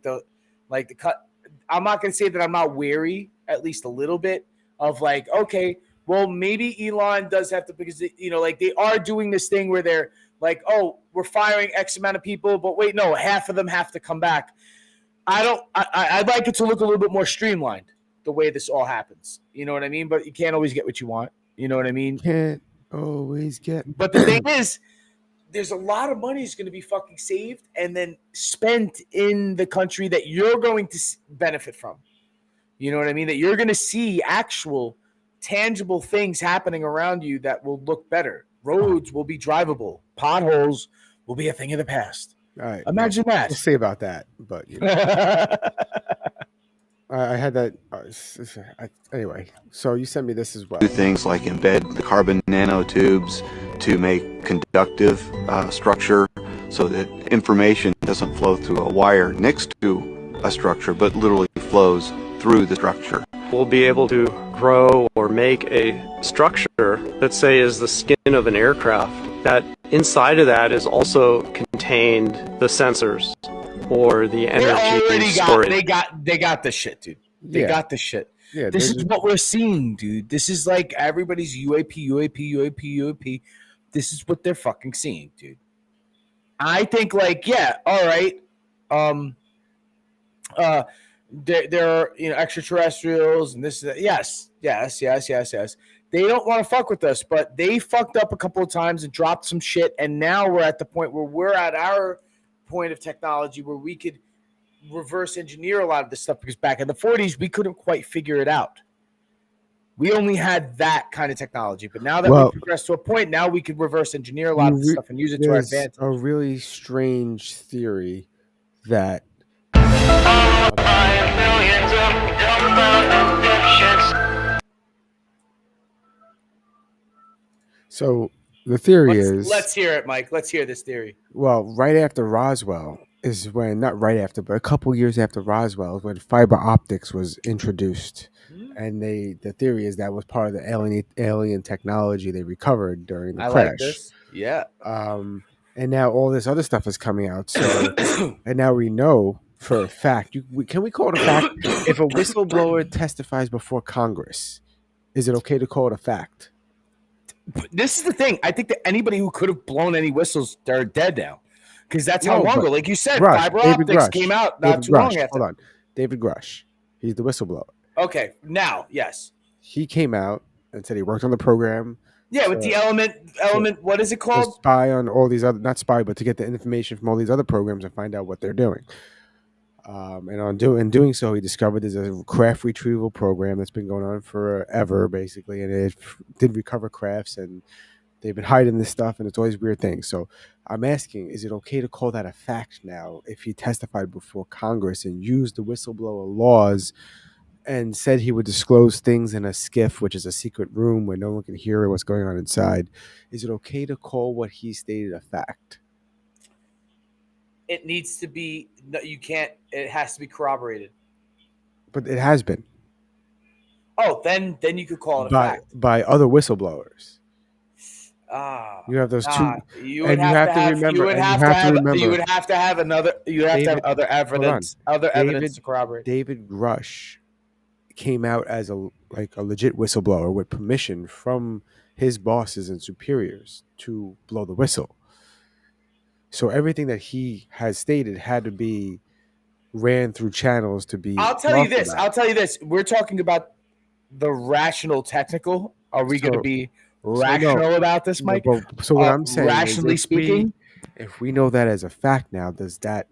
cut. I'm not gonna say that I'm not wary, at least a little bit, of like, okay, well, maybe Elon does have to, because they are doing this thing where they're like, oh, we're firing X amount of people, but wait, no, half of them have to come back. I'd like it to look a little bit more streamlined, the way this all happens. You know what I mean? But you can't always get what you want. You know what I mean? Can't always get. But the thing is, there's a lot of money is going to be fucking saved and then spent in the country that you're going to benefit from. You know what I mean? That you're going to see actual, tangible things happening around you that will look better. Roads will be drivable. Potholes will be a thing of the past. All right. Imagine that. We'll see about that. But I had that. Anyway, so you sent me this as well. Do things like embed the carbon nanotubes to make conductive structure, so that information doesn't flow through a wire next to a structure, but literally flows through the structure. We'll be able to grow or make a structure that, say, is the skin of an aircraft, that inside of that is also contained the sensors or the energy storage. They got the shit, dude. They got the shit. Yeah, this is what we're seeing, dude. This is like everybody's UAP. This is what they're fucking seeing, dude. I think, like, yeah, all right. There are, extraterrestrials and this, yes. They don't want to fuck with us, but they fucked up a couple of times and dropped some shit, and now we're at the point where we're at our point of technology where we could reverse engineer a lot of this stuff, because back in the 40s we couldn't quite figure it out. We only had that kind of technology, but now that we progressed to a point, now we could reverse engineer a lot of this stuff and use it to our advantage. A really strange theory that so the theory is, let's hear it, Mike. Let's hear this theory. Well, right after Roswell is when, not right after, but a couple years after Roswell is when fiber optics was introduced. And the theory is that was part of the alien technology they recovered during the crash. Like this. Yeah. And now all this other stuff is coming out. So, and now we know for a fact. Can we call it a fact? If a whistleblower testifies before Congress, is it okay to call it a fact? This is the thing. I think that anybody who could have blown any whistles, they're dead now, because that's how long ago. Like you said, fiber optics came out not too long after. Hold on, David Grush. He's the whistleblower. Okay, now, yes. He came out and said he worked on the program. Yeah, with the element, what is it called? To spy on all these other, not spy, but to get the information from all these other programs and find out what they're doing. And in doing so, he discovered there's a craft retrieval program that's been going on forever, basically, and it did recover crafts, and they've been hiding this stuff, and it's always weird things. So I'm asking, is it okay to call that a fact now if he testified before Congress and used the whistleblower laws and said he would disclose things in a SCIF, which is a secret room where no one can hear what's going on inside? Is it okay to call what he stated a fact? It needs to be. You can't. It has to be corroborated. But it has been. Oh, then you could call it a fact by other whistleblowers. You have those two. You would have to remember. You would have to have another. You have to have other evidence. Other evidence to corroborate. David Grush came out as a legit whistleblower with permission from his bosses and superiors to blow the whistle. So everything that he has stated had to be ran through channels to be. I'll tell you this. We're talking about the rational technical. Are we going to be rational about this, Mike? So what I'm saying, rationally speaking, if we know that as a fact now, does that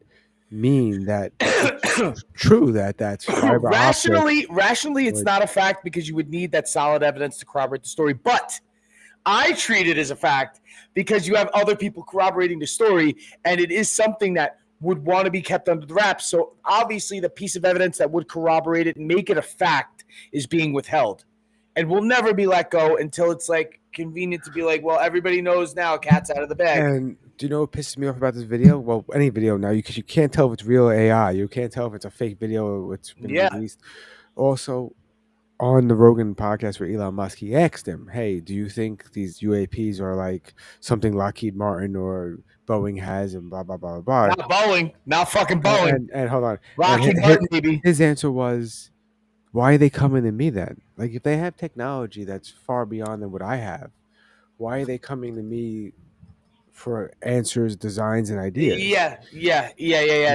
mean that it's true that's fiber optic? Rationally, it's not a fact, because you would need that solid evidence to corroborate the story. But I treat it as a fact because you have other people corroborating the story, and it is something that would want to be kept under the wraps. So obviously the piece of evidence that would corroborate it and make it a fact is being withheld. and will never be let go until it's like convenient to be like, well, everybody knows now, cat's out of the bag. And do you know what pisses me off about this video? Well, any video now, because you can't tell if it's real AI. You can't tell if it's a fake video or it's been released. Also, on the Rogan podcast with Elon Musk, he asked him, "Hey, do you think these UAPs are like something Lockheed Martin or Boeing has?" And blah blah blah blah. Not Boeing, not fucking Boeing. And hold on, Lockheed Martin, maybe. His answer was, "Why are they coming to me then? Like, if they have technology that's far beyond than what I have, why are they coming to me for answers, designs, and ideas?" Yeah.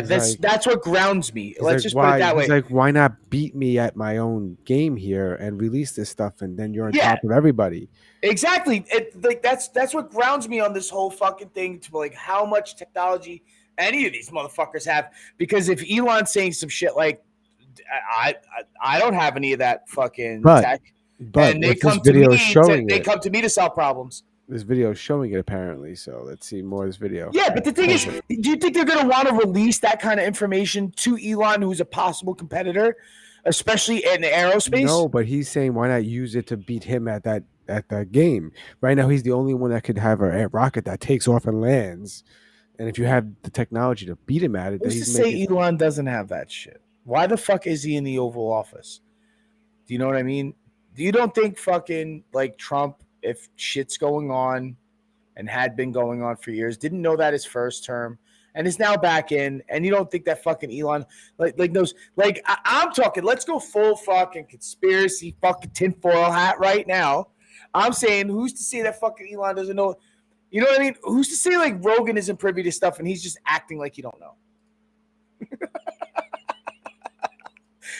That's what grounds me. Let's just put it that way. He's like, why not beat me at my own game here and release this stuff, and then you're on top of everybody. Exactly. That's what grounds me on this whole fucking thing, to like how much technology any of these motherfuckers have. Because if Elon's saying some shit like, I don't have any of that fucking tech, and they come to me, they come to me to solve problems. This video is showing it apparently, so let's see more of this video. Yeah, but the thing is, do you think they're going to want to release that kind of information to Elon, who's a possible competitor, especially in the aerospace? No, but he's saying why not use it to beat him at that game. Right now, he's the only one that could have a rocket that takes off and lands. And if you have the technology to beat him at it, who's to say Elon doesn't have that shit? Why the fuck is he in the Oval Office? Do you know what I mean? You don't think fucking like Trump, if shit's going on and had been going on for years, didn't know that his first term and is now back in, and you don't think that fucking Elon like knows, like I'm talking, let's go full fucking conspiracy fucking tinfoil hat right now. I'm saying, who's to say that fucking Elon doesn't know? You know what I mean? Who's to say like Rogan isn't privy to stuff and he's just acting like you don't know?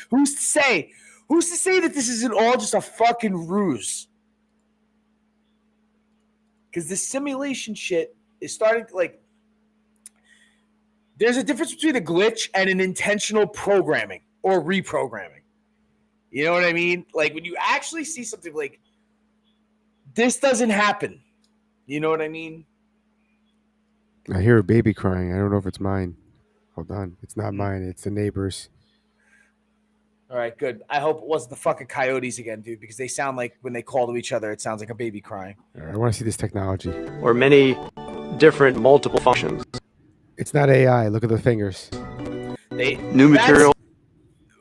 Who's to say? Who's to say that this isn't all just a fucking ruse? Because this simulation shit is starting to, like, there's a difference between a glitch and an intentional programming or reprogramming. You know what I mean? Like, when you actually see something like, this doesn't happen. You know what I mean? I hear a baby crying. I don't know if it's mine. Hold on. It's not mine. It's the neighbor's. All right, good. I hope it wasn't the fucking coyotes again, dude, because they sound like when they call to each other, it sounds like a baby crying. I want to see this technology. Or many different multiple functions. It's not AI. Look at the fingers. New material.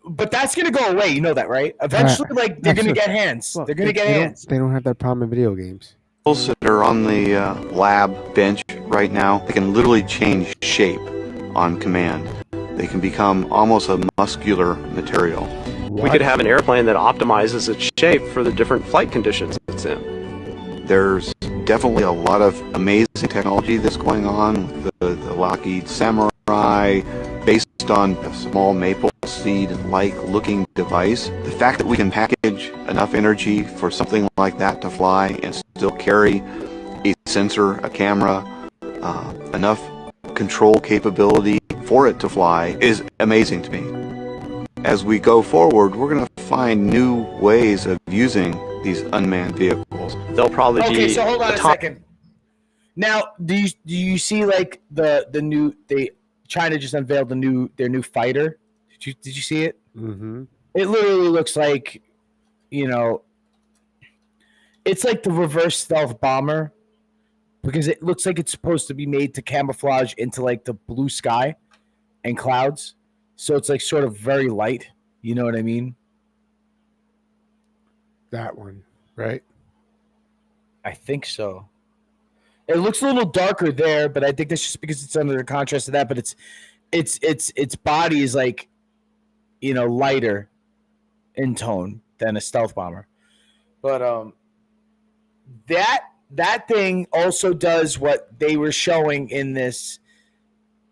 But that's going to go away. You know that, right? Eventually, like, they're going to get hands. Well, they're going to get hands. They don't have that problem in video games. That are on the lab bench right now, they can literally change shape on command. They can become almost a muscular material. We could have an airplane that optimizes its shape for the different flight conditions it's in. There's definitely a lot of amazing technology that's going on. The Lockheed Samurai, based on a small maple seed-like looking device. The fact that we can package enough energy for something like that to fly and still carry a sensor, a camera, enough control capability for it to fly is amazing to me. As we go forward, we're going to find new ways of using these unmanned vehicles. They'll probably Okay, so hold on a second. Now, do you see like the new China just unveiled their new fighter? Did you see it? Mm-hmm. It literally looks like, you know, it's like the reverse stealth bomber, because it looks like it's supposed to be made to camouflage into like the blue sky and clouds. So it's like sort of very light. You know what I mean? That one, right? I think so. It looks a little darker there, but I think that's just because it's under the contrast of that. But its body is like, you know, lighter in tone than a stealth bomber. But that thing also does what they were showing in that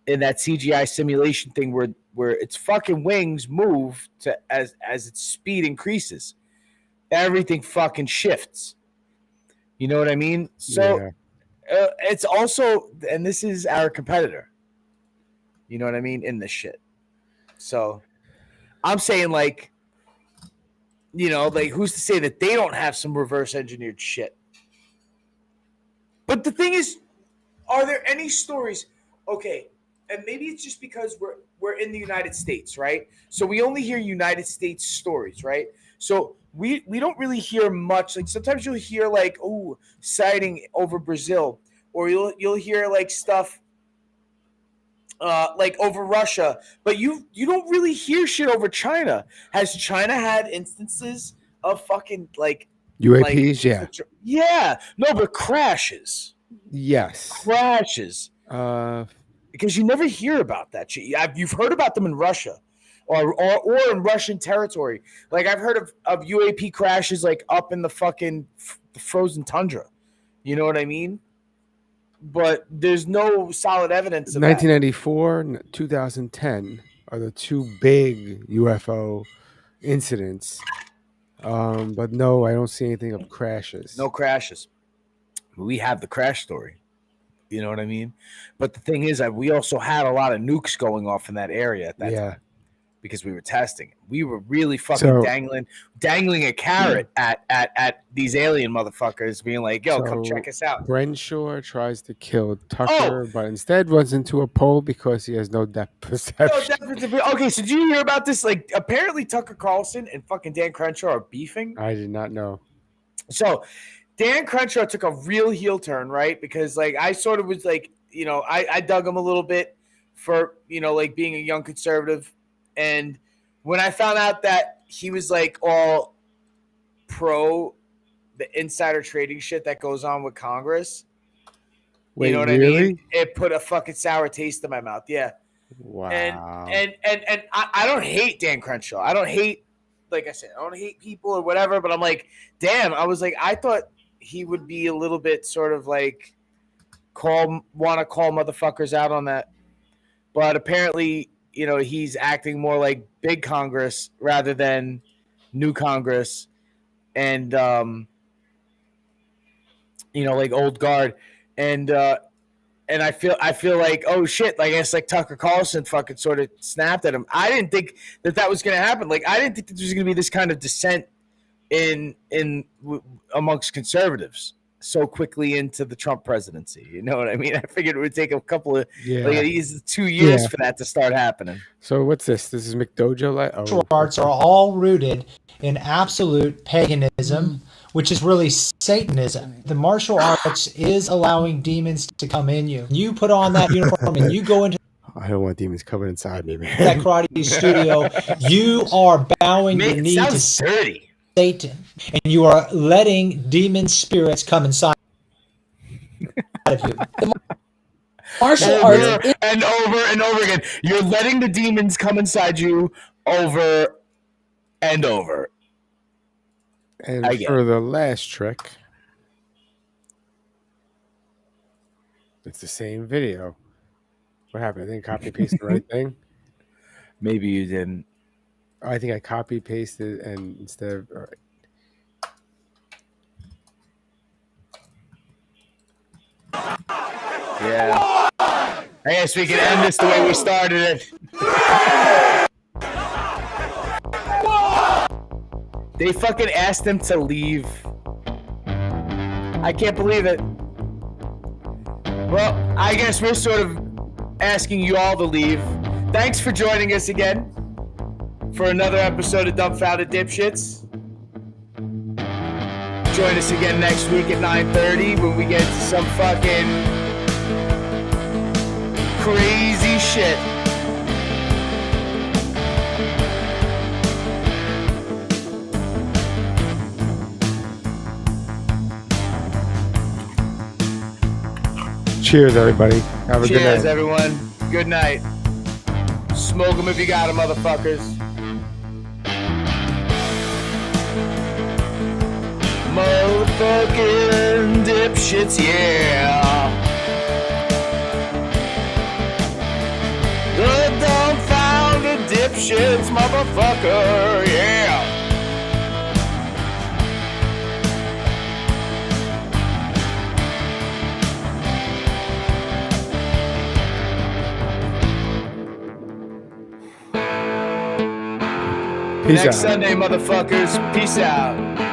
CGI simulation thing where its fucking wings move to as its speed increases. Everything fucking shifts. You know what I mean? So it's also, and this is our competitor. You know what I mean? In this shit. So I'm saying, like, you know, like, who's to say that they don't have some reverse engineered shit? But the thing is, are there any stories? Okay, and maybe it's just because we're in the United States, right? So we only hear United States stories, right? So we don't really hear much. Like sometimes you'll hear like, oh, sighting over Brazil, or you'll hear like stuff like over Russia, but you don't really hear shit over China. Has China had instances of fucking like UAPs? Yeah. Yeah. No, but crashes. Yes. Crashes. Because you never hear about that shit. You've heard about them in Russia or in Russian territory. Like I've heard of UAP crashes like up in the fucking frozen tundra. You know what I mean? But there's no solid evidence of 1994 and 2010 are the two big UFO incidents. But no, I don't see anything of crashes. No crashes. We have the crash story. You know what I mean? But the thing is that we also had a lot of nukes going off in that area at that time because we were testing. We were really fucking dangling a carrot at these alien motherfuckers, being like, yo, come check us out. Crenshaw tries to kill Tucker, but instead runs into a pole because he has no depth perception. Okay, so did you hear about this? Like, apparently Tucker Carlson and fucking Dan Crenshaw are beefing. I did not know. So Dan Crenshaw took a real heel turn, right? Because like I sort of was like, you know, I dug him a little bit for, you know, like being a young conservative. And when I found out that he was like all pro the insider trading shit that goes on with Congress, you know what I mean? It put a fucking sour taste in my mouth. Yeah. Wow. And I don't hate Dan Crenshaw. I don't hate, like I said, I don't hate people or whatever, but I'm like, damn, I was like, I thought he would be a little bit sort of like want to call motherfuckers out on that. But apparently, you know, he's acting more like big Congress rather than new Congress and, you know, like old guard. And I feel like, oh shit, like I guess like Tucker Carlson fucking sort of snapped at him. I didn't think that was going to happen. Like I didn't think that there was going to be this kind of dissent in amongst conservatives so quickly into the Trump presidency. You know what I mean? I figured it would take a couple of like at least 2 years for that to start happening. So what's this? This is McDojo. Martial arts are all rooted in absolute paganism, which is really Satanism. The martial arts is allowing demons to come in you. You put on that uniform and you go into I don't want demons coming inside me, man. that karate studio. You are bowing your knee to dirty. Satan, and you are letting demon spirits come inside of you. The martial arts and over again. You're letting the demons come inside you over and over. And for the last trick, it's the same video. What happened? I didn't copy paste the right thing. Maybe you didn't. I think I copy pasted and instead of all right. Yeah. I guess we can end this the way we started it. They fucking asked him to leave. I can't believe it. Well, I guess we're sort of asking you all to leave. Thanks for joining us again for another episode of Dumbfounded Dipshits. Join us again next week at 9:30 when we get to some fucking crazy shit. Cheers, everybody. Have a good night. Cheers, everyone. Good night. Smoke them if you got them, motherfuckers. Motherfucking dipshits, yeah. The dumbfounded dipshits, motherfucker, yeah. Peace Next out. Sunday, motherfuckers. Peace out.